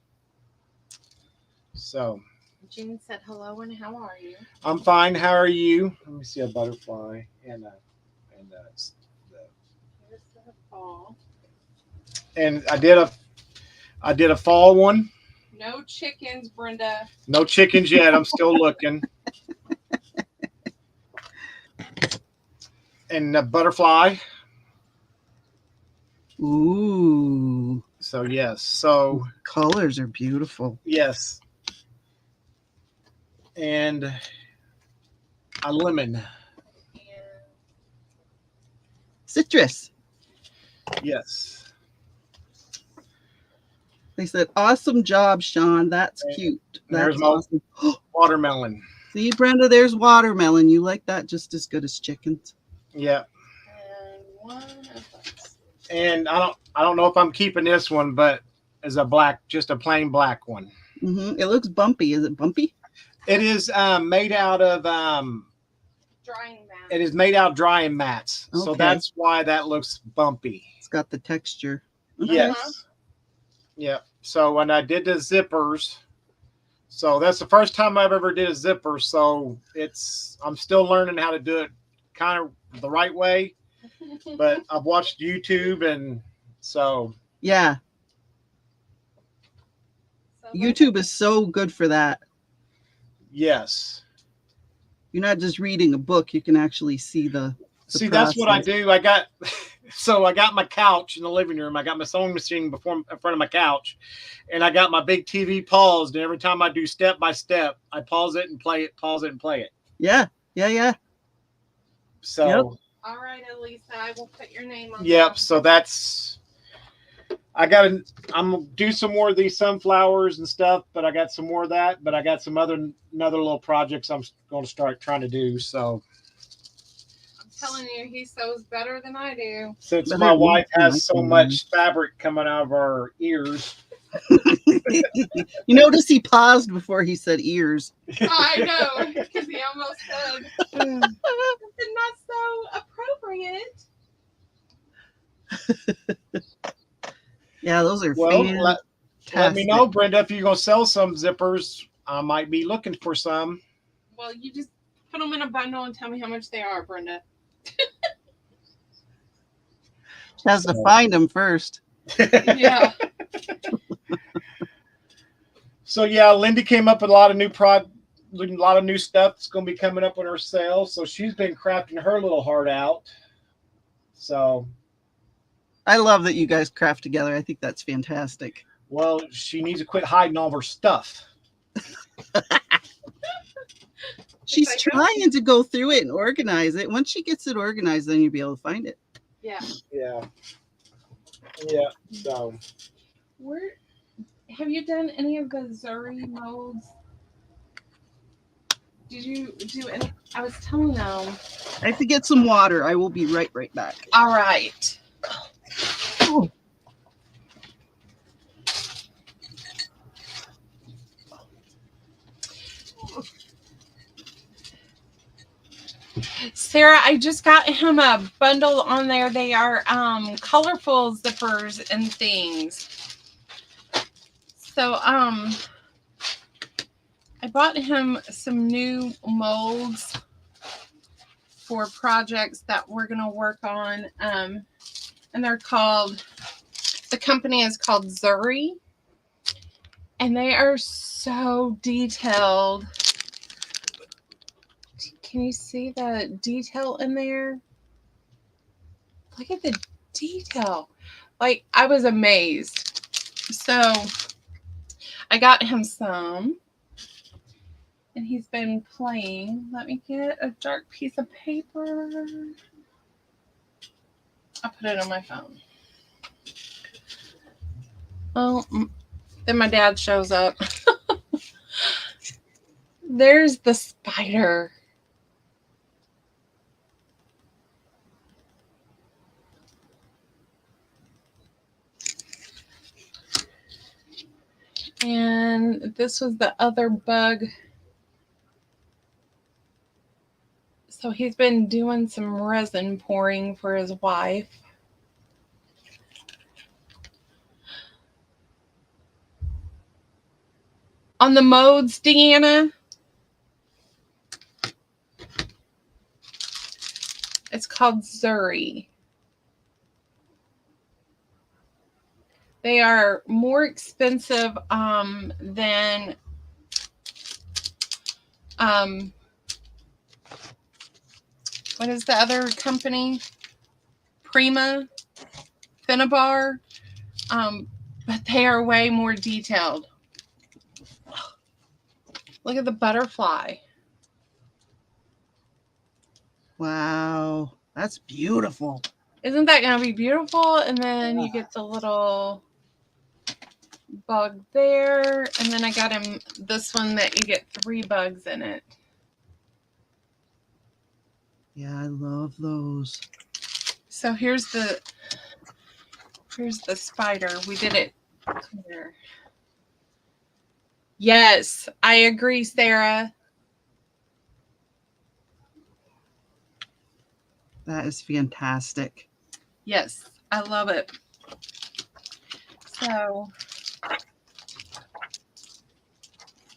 So Jean said hello and how are you? I'm fine. How are you? Let me see a butterfly Here's the fall. and I did a fall one. No chickens, Brenda. No chickens yet. I'm still looking. And a butterfly. Ooh, So yes. So colors are beautiful. yes. And a lemon. And Citrus. Yes. They said, awesome job, Sean. That's cute. There's That's my awesome. watermelon. See, Brenda, there's watermelon. You like that just as good as chickens. Yeah. one of those. And I don't know if I'm keeping this one, but it's just a plain black one. It looks bumpy. Is it bumpy? It is made out of Drying mat. it is made out of drying mats. So Okay. that's why that looks bumpy. It's got the texture. Okay. Yes. Yeah. So when I did the zippers, so that's the first time I've ever did a zipper. So I'm still learning how to do it kind of the right way. But I've watched YouTube, and so Yeah. YouTube is so good for that. yes. You're not just reading a book. You can actually see the See, that's what I process. do. I got my couch in the living room. I got my sewing machine in front of my couch, and I got my big TV paused. And every time I do step by step, I pause it and play it, pause it and play it. Yeah. Yeah. So, Yep. All right, Elisa, I will put your name on yep. there. So I'm gonna do some more of these sunflowers and stuff, but I got some more of that. But I got some another little projects I'm going to start trying to do. So, I'm telling you, he sews better than I do. since Better my than wife you, has so Michael. much fabric coming out of her ears, You notice he paused before he said ears. I know, because he almost said something not so appropriate. Yeah, those are well, fantastic. let me know, Brenda, if you're going to sell some zippers. I might be looking for some. Well, you just put them in a bundle and tell me how much they are, Brenda. She has to find them first. Yeah. So yeah, Lindy came up with a lot of new stuff that's going to be coming up on her sale. So she's been crafting her little heart out. So, I love that you guys craft together. I think that's fantastic. well, she needs to quit hiding all of her stuff. She's like, trying to go through it and organize it. Once she gets it organized, then you'll be able to find it. Yeah. Yeah. Yeah. So Have you done any of the Zuri molds? Did you do any? I was telling them. I have to get some water. I will be right back. All right. Oh. Sarah, I just got him a bundle on there. They are colorful zippers and things. So I bought him some new molds for projects that we're gonna work on. And they're called, the company is called Zuri. And they are so detailed. Can you see the detail in there? Look at the detail. Like, I was amazed. So I got him some. And he's been playing. Let me get a dark piece of paper. I'll put it on my phone. Oh, then my dad shows up. There's the spider. And this was the other bug. So he's been doing some resin pouring for his wife. on the modes, Deanna. It's called Zuri. They are more expensive than what is the other company? Prima, Finnabar. But they are way more detailed. Look at the butterfly. Wow, that's beautiful. Isn't that going to be beautiful? And then you get the little bug there. And then I got him this one that you get 3 bugs in it. Yeah, I love those. So here's the spider. We did it here. Yes, I agree, Sarah. That is fantastic. Yes, I love it. So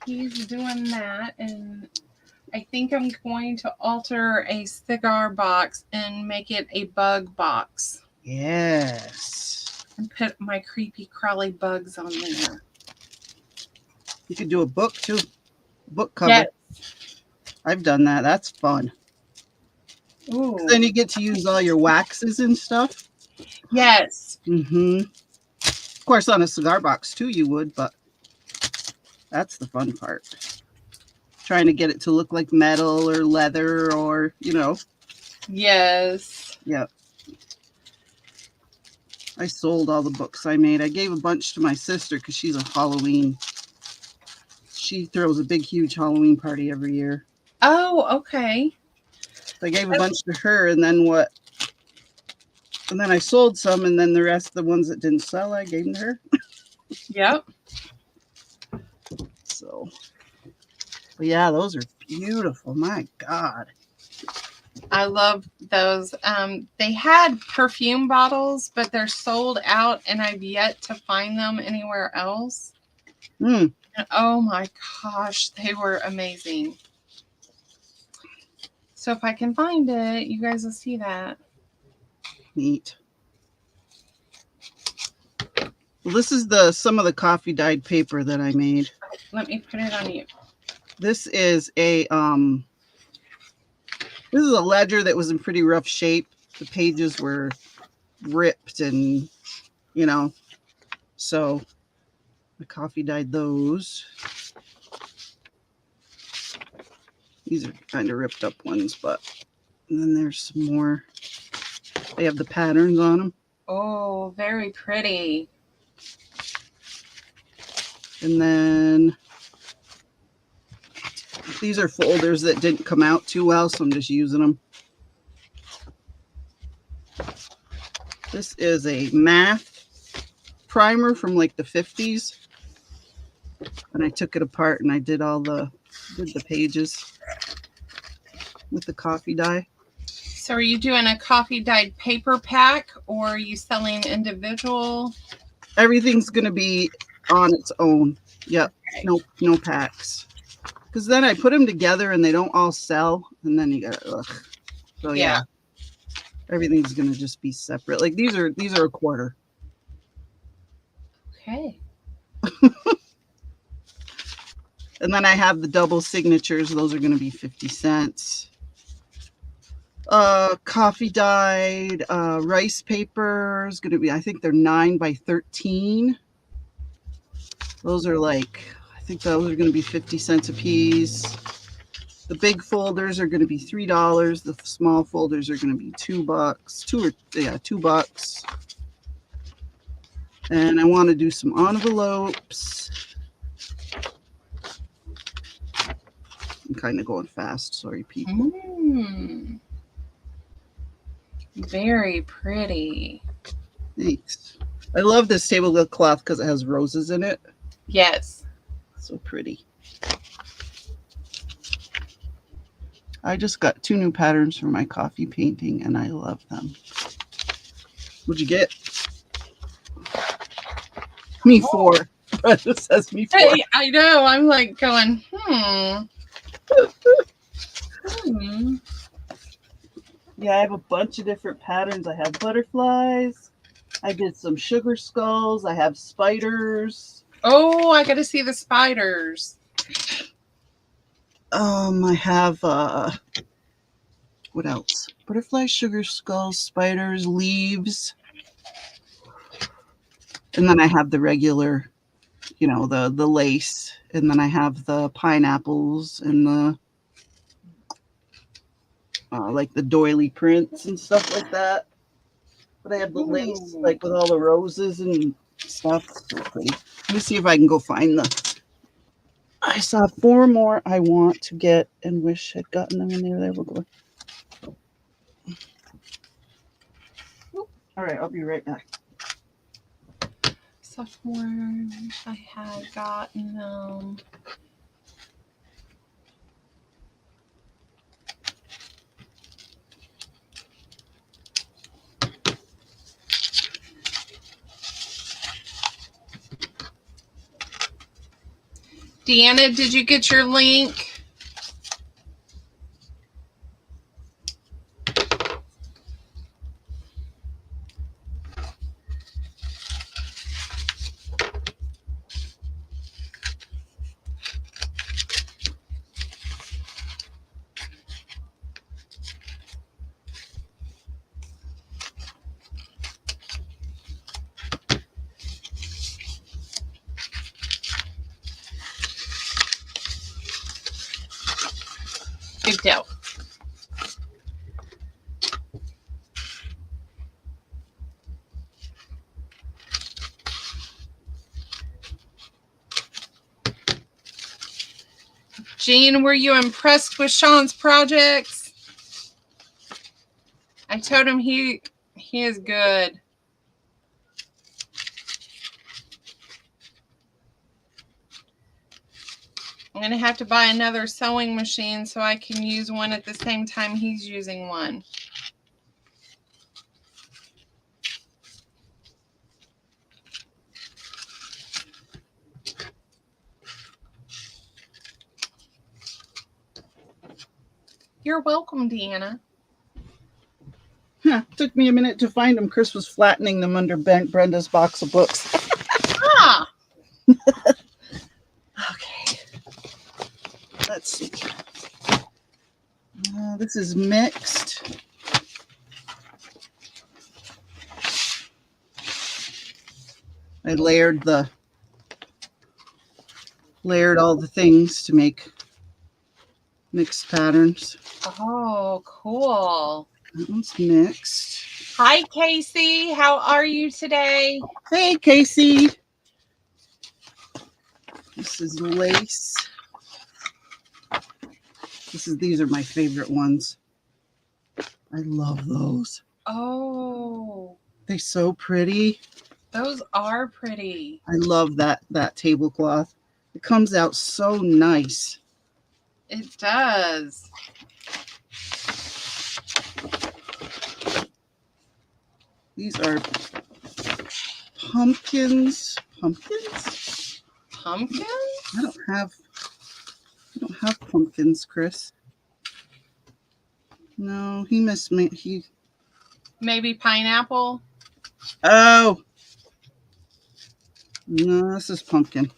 he's doing that, and I think I'm going to alter a cigar box and make it a bug box Yes. and put my creepy crawly bugs on there. You could do a book too. Book cover. Yes. I've done that. That's fun. Ooh. Then you get to use all your waxes and stuff. Yes. Mm-hmm. Of course, on a cigar box too, you would, but that's the fun part. Trying to get it to look like metal or leather or, you know. Yes. Yeah. I sold all the books I made. I gave a bunch to my sister because she's a Halloween. She throws a big, huge Halloween party every year. Oh, okay. So I gave a bunch to her, and then what? And then I sold some, and then the rest, the ones that didn't sell, I gave them to her. Yep. So, but yeah, those are beautiful. My God. I love those. They had perfume bottles, but they're sold out, and I've yet to find them anywhere else. Mm. And oh my gosh, they were amazing. So if I can find it, you guys will see that. Neat. Well, this is some of the coffee dyed paper that I made. Let me put it on you. This is a ledger that was in pretty rough shape. The pages were ripped and, you know, so the coffee dyed those. These are kind of ripped up ones, but and then there's some more. They have the patterns on them. Oh, very pretty. And then these are folders that didn't come out too well, so I'm just using them. This is a math primer from like the 50s. And I took it apart and I did the pages with the coffee dye. So are you doing a coffee dyed paper pack, or are you selling individual? Everything's going to be on its own. Yep. Okay. No packs. Because then I put them together and they don't all sell. And then you got, ugh. So yeah. Everything's going to just be separate. Like these are a quarter. Okay. And then I have the double signatures. Those are going to be 50 cents. Coffee dyed rice paper is going to be, I think they're 9 by 13. Those are like, I think those are going to be 50 cents a piece. The big folders are going to be $3. The small folders are going to be $2. $2. And I want to do some envelopes. I'm kind of going fast. Sorry, people. Very pretty. Thanks. I love this tablecloth because it has roses in it. Yes. So pretty. I just got 2 new patterns for my coffee painting, and I love them. What'd you get? Me 4. predecessors me for. Hey, I know. I'm like going, Yeah, I have a bunch of different patterns. I have butterflies. I did some sugar skulls. I have spiders. Oh, I got to see the spiders. I have what else? Butterfly, sugar skulls, spiders, leaves. And then I have the regular, the lace. And then I have the pineapples and the like the doily prints and stuff like that. But I have the lace, Ooh. like with all the roses and stuff. So pretty. Let me see if I can go find I saw 4 more I want to get and wish I'd gotten them in there. There we go. All right, I'll be right back. Sophomore, wish I had gotten them. Deanna, did you get your link? Good deal. Jean, were you impressed with Sean's projects? I told him he is good. I'm going to have to buy another sewing machine so I can use one at the same time he's using one. You're welcome, Deanna. Huh, took me a minute to find them. Chris was flattening them under Brenda's box of books. Ah! Okay. Let's see. This is mixed. I layered all the things to make mixed patterns. Oh, cool. That one's mixed. Hi, Casey. How are you today? Hey, Casey. This is lace. These are my favorite ones. I love those. Oh, They're so pretty. those are pretty. I love that tablecloth. It comes out so nice. It does. These are pumpkins. Pumpkins? Pumpkins? I don't have pumpkins, Chris. No, he missed me. Maybe pineapple? Oh. No, this is pumpkin.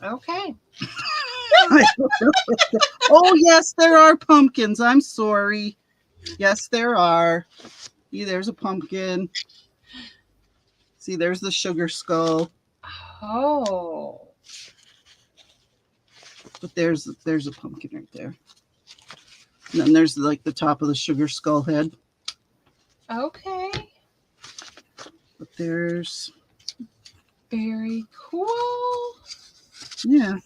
Okay. Oh, yes, there are pumpkins. I'm sorry. Yes, there are. See, there's a pumpkin. See, there's the sugar skull. Oh. But there's a pumpkin right there. And then there's like the top of the sugar skull head. Okay. But there's Very cool. yeah.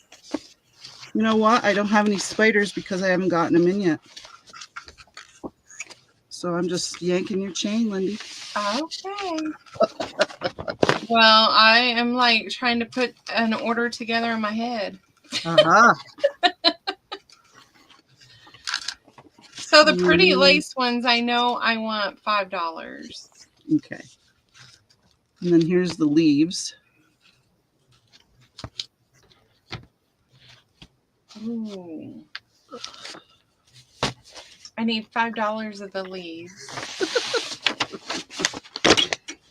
You know what? I don't have any spiders because I haven't gotten them in yet. So I'm just yanking your chain, Lindy. Okay. Well, I am like trying to put an order together in my head. Aha. So the pretty lace ones, I know I want $5. Okay. And then here's the leaves. Ooh. I need $5 of the leaves.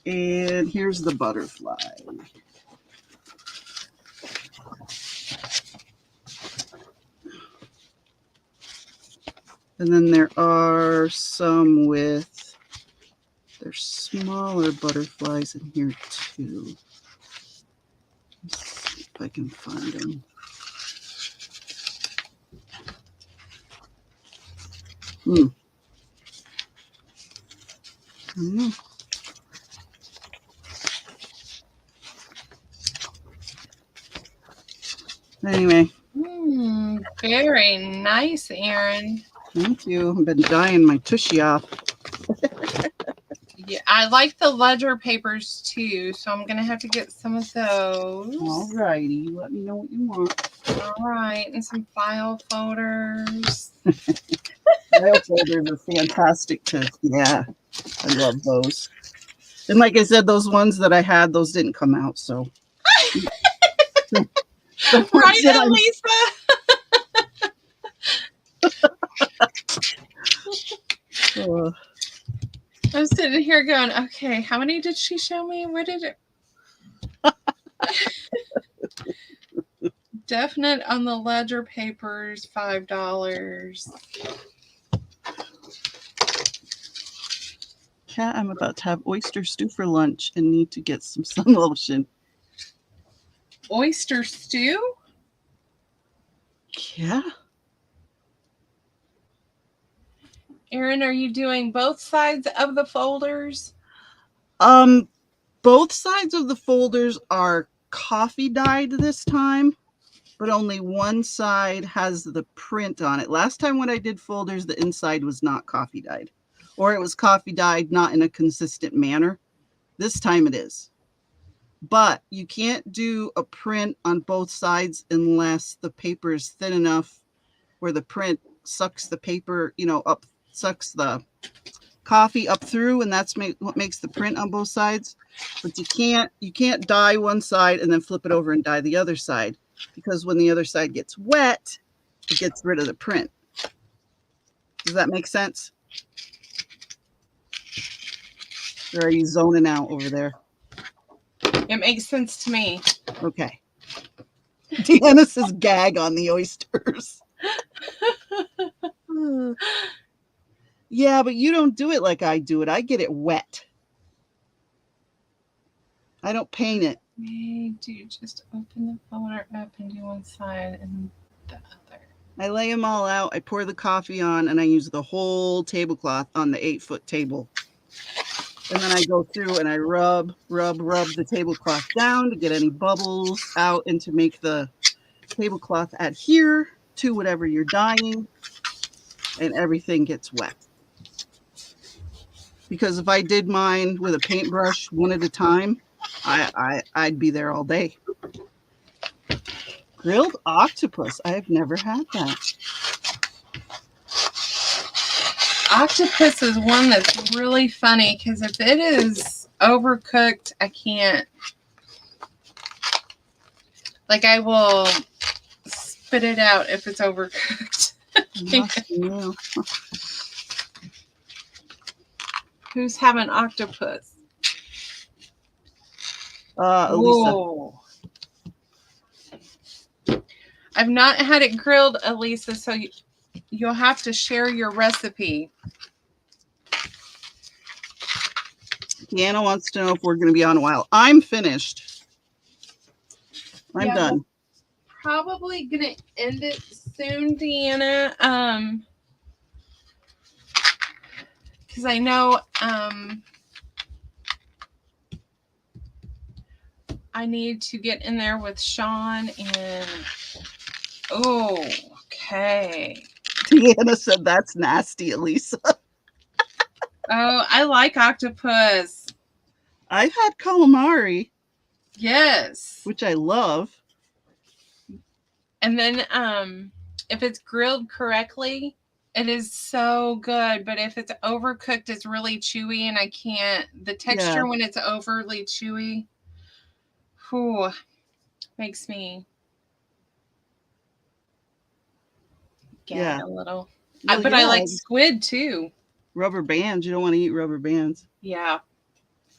And here's the butterfly. And then there are some with, there's smaller butterflies in here too. Let's see if I can find them. I don't know. Anyway, Very nice, Erin. thank you. I've been dyeing my tushy off. Yeah, I like the ledger papers too, so I'm gonna have to get some of those. All righty. Let me know what you want. All right, and some file folders. File folders are fantastic too. Yeah, I love those. And like I said, those ones that I had, those didn't come out. So, the ones Right, that I'm- Elisa? I'm sitting here going, okay, how many did she show me? Where did it? Definite on the ledger papers, $5. Kat, I'm about to have oyster stew for lunch and need to get some sun lotion. Oyster stew? Yeah. Erin, are you doing both sides of the folders? Both sides of the folders are coffee dyed this time, but only one side has the print on it. Last time when I did folders, the inside was not coffee dyed, or it was coffee dyed not in a consistent manner. This time it is. But you can't do a print on both sides unless the paper is thin enough where the print sucks the paper, sucks the coffee up through, and that's what makes the print on both sides. But you can't dye one side and then flip it over and dye the other side, because when the other side gets wet, it gets rid of the print. Does that make sense? Or are you zoning out over there? It makes sense to me. Okay. Deanna says gag on the oysters. Yeah, but you don't do it like I do it. I get it wet. I don't paint it. May do just open the folder up and do one side and the other. I lay them all out. I pour the coffee on, and I use the whole tablecloth on the 8-foot table. And then I go through and I rub the tablecloth down to get any bubbles out and to make the tablecloth adhere to whatever you're dyeing, and everything gets wet. Because if I did mine with a paintbrush one at a time, I'd be there all day. Grilled octopus. I have never had that. Octopus is one that's really funny because if it is overcooked, I can't. Like, I will spit it out if it's overcooked. Yeah. Who's having octopus? Elisa. Whoa. I've not had it grilled, Elisa, so you'll have to share your recipe. Deanna wants to know if we're going to be on a while. I'm finished. I'm Yeah, done. Probably gonna end it soon, Deanna. Because I know I need to get in there with Sean and okay. Deanna said that's nasty, Elisa. Oh, I like octopus. I've had calamari, Yes. which I love. And then if it's grilled correctly, it is so good. But if it's overcooked, it's really chewy and I can't. The texture when it's overly chewy, makes me. gag Yeah. a little. Well, But I yeah, like squid too. rubber bands. You don't want to eat rubber bands. Yeah.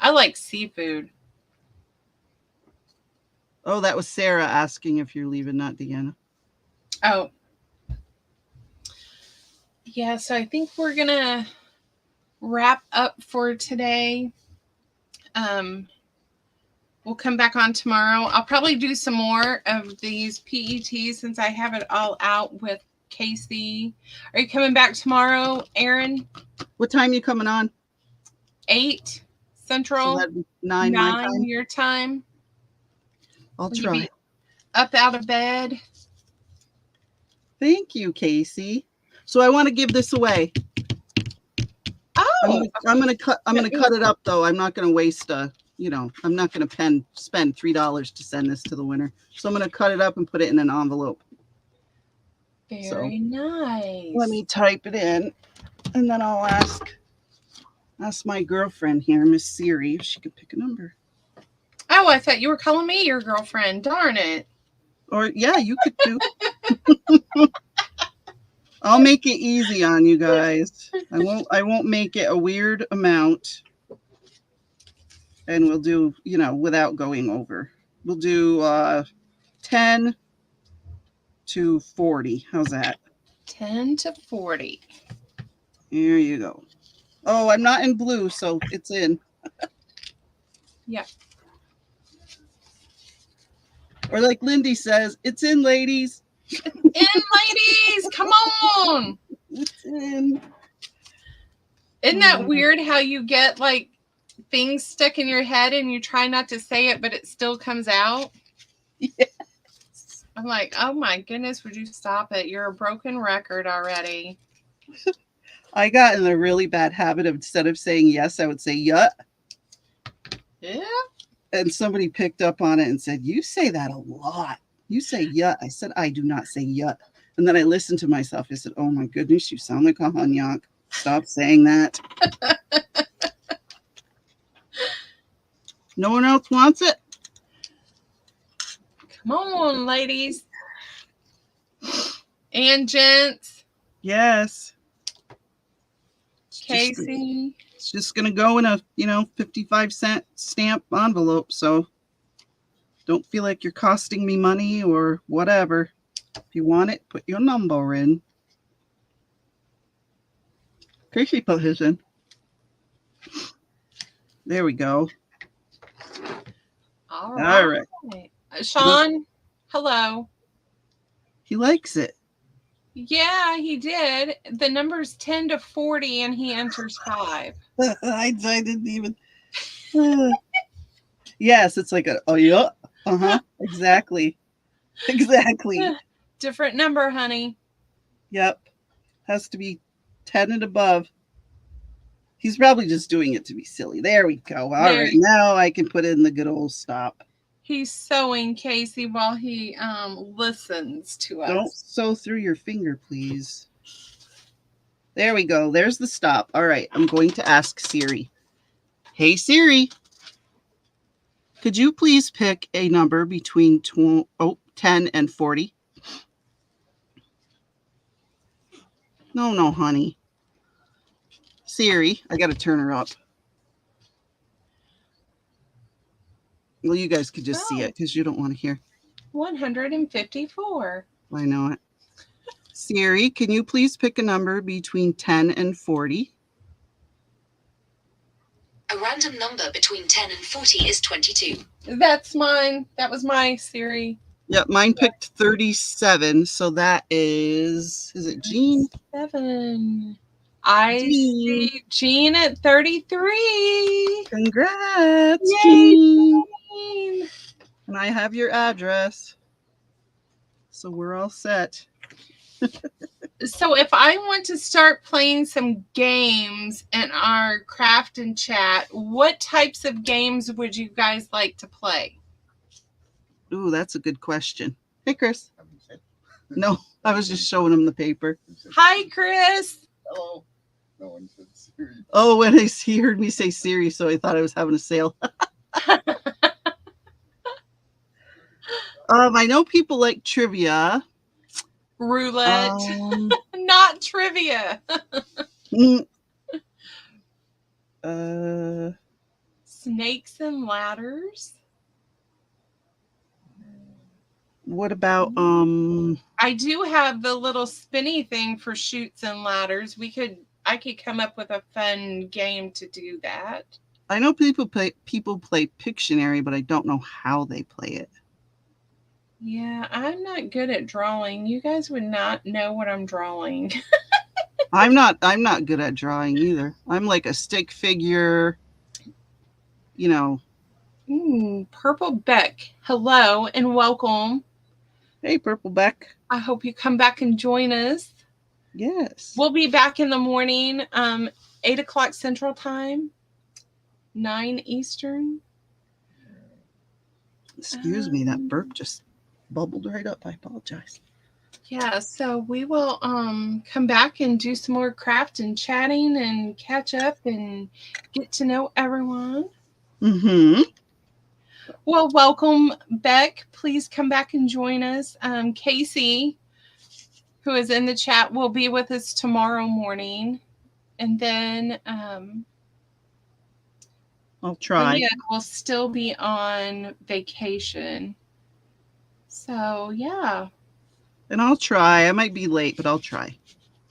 I like seafood. Oh, that was Sarah asking if you're leaving, not Deanna. Oh. Yeah, so I think we're going to wrap up for today. We'll come back on tomorrow. I'll probably do some more of these PETs since I have it all out with Casey. Are you coming back tomorrow, Aaron? What time you coming on? 8 So Central, that'd be 9 my 9 time. your time. I'll Will you try. be up out of bed? Thank you, Casey. So I want to give this away. Oh, I'm gonna cut it up though. I'm not gonna waste I'm not gonna spend $3 to send this to the winner. So I'm gonna cut it up and put it in an envelope. very nice. Let me type it in, and then I'll ask my girlfriend here, Miss Siri, if she could pick a number. Oh, I thought you were calling me your girlfriend. Darn it. Or yeah, you could too. I'll make it easy on you guys. I won't make it a weird amount. And we'll do, without going over. We'll do 10 to 40. How's that? 10 to 40. Here you go. Oh, I'm not in blue, so it's in. Yeah. Or like Lindy says, it's in, ladies. In, ladies. Come on. It's in. Isn't that weird how you get like things stuck in your head and you try not to say it, but it still comes out? Yes. I'm like, oh my goodness, would you stop it? You're a broken record already. I got in a really bad habit of instead of saying yes, I would say yut. Yeah. And somebody picked up on it and said, you say that a lot. You say yut. I said, I do not say yut. And then I listened to myself. I said, oh my goodness, you sound like a hunyak. Stop saying that. No one else wants it? Come on, ladies and gents. Yes. Casey. It's just going to go in a, 55-cent stamp envelope. So don't feel like you're costing me money or whatever. If you want it, put your number in. Casey put his in. There we go. All All right. right. Sean, hello. He likes it. Yeah, he did. The number's 10 to 40 and he enters 5. I didn't even. Yes, it's like yeah. Exactly. Exactly. Different number, honey. Yep. Has to be 10 and above. He's probably just doing it to be silly. There we go. All right. Now I can put in the good old stop. He's sewing, Casey, while he listens to us. Don't sew through your finger, please. There we go. There's the stop. All right. I'm going to ask Siri. Hey, Siri. Could you please pick a number between 10 and 40? No, honey. Siri, I got to turn her up. Well, you guys could just see it because you don't want to hear. 154. I know it. Siri, can you please pick a number between 10 and 40? A random number between 10 and 40 is 22. That's mine. That was my Siri. Yep, mine picked 37. So that is it Jean? 7. I see Jean at 33. Congrats, Yay, Jean. Jean. And I have your address. So we're all set. So if I want to start playing some games in our craft and chat, what types of games would you guys like to play? Ooh, that's a good question. Hey, Chris. No, I was just showing him the paper. Hi, Chris. Hello. No one said Siri. Oh, when he heard me say Siri, so I thought I was having a sale. I know people like trivia. Roulette. trivia. Mm, Snakes and ladders. what about I do have the little spinny thing for shoots and ladders. I could come up with a fun game to do that. I know people play Pictionary, but I don't know how they play it. Yeah, I'm not good at drawing. You guys would not know what I'm drawing. I'm not good at drawing either. I'm like a stick figure, you know. Purple Beck. Hello and welcome. Hey, Purple Beck. I hope you come back and join us. Yes. We'll be back in the morning, 8 o'clock Central Time, 9 Eastern. Excuse me, that burp just bubbled right up. I apologize. Yeah, so we will come back and do some more craft and chatting and catch up and get to know everyone. Mm-hmm. Well, welcome, Beck. Please come back and join us. Casey, who is in the chat, will be with us tomorrow morning. And then I'll try. Leah will still be on vacation. So, yeah. And I'll try. I might be late, but I'll try.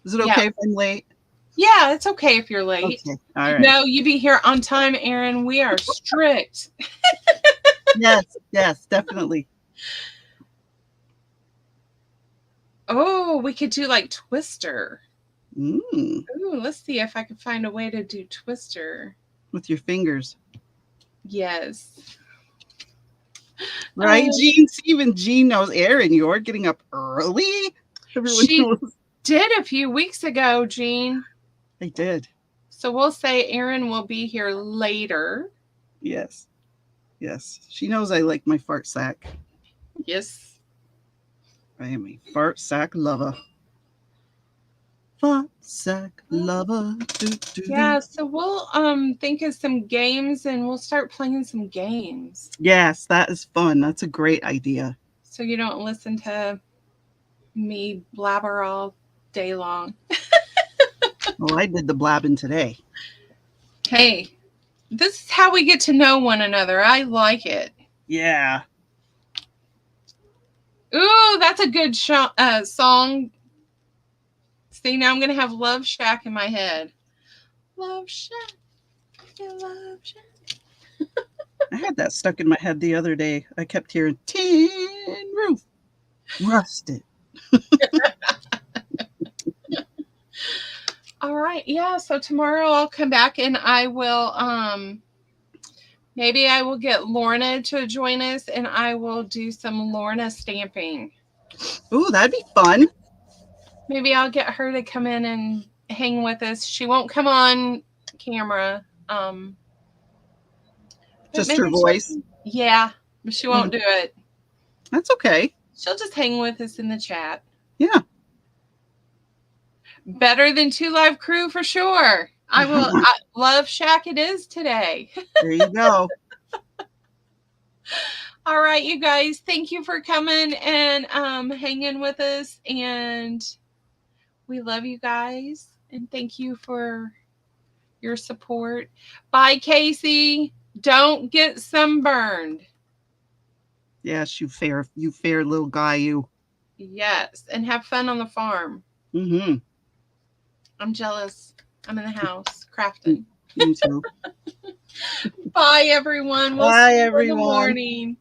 Is it Yeah. okay if I'm late? Yeah, it's okay if you're late. Okay. All right. No, you be here on time, Aaron. We are strict. Yes, definitely. Oh, we could do like Twister. Mm, Ooh, let's see if I can find a way to do Twister. with your fingers. Yes. Right, Jean? See, even Jean knows. Aaron, you're getting up early? Everyone She- knows. Did a few weeks ago, Jean. They did. So we'll say Aaron will be here later. Yes. She knows I like my fart sack. Yes. I am a fart sack lover. Fart sack lover. Do, do, do. Yeah, so we'll think of some games and we'll start playing some games. Yes, that is fun. That's a great idea. So you don't listen to me blabber all day long. Well, I did the blabbing today. Hey, this is how we get to know one another. I like it. Yeah. Ooh, that's a good song. See, now I'm going to have Love Shack in my head. Love Shack. Yeah, Love Shack. I had that stuck in my head the other day. I kept hearing tin roof, rusted. All right. Yeah. So tomorrow I'll come back and I will, maybe I will get Lorna to join us and I will do some Lorna stamping. Ooh, that'd be fun. Maybe I'll get her to come in and hang with us. She won't come on camera. but Just maybe her voice. Yeah, but she won't do it. That's okay. She'll just hang with us in the chat. Yeah. Better than Two Live Crew for sure. Love Shack it is today. There you go. All right, you guys. Thank you for coming and hanging with us. And we love you guys. And thank you for your support. Bye, Casey. Don't get sunburned. Yes, you fair little guy, you. Yes. And have fun on the farm. Mm-hmm. I'm jealous. I'm in the house crafting. Me too. Bye, everyone. We'll Bye, see you in the everyone. morning.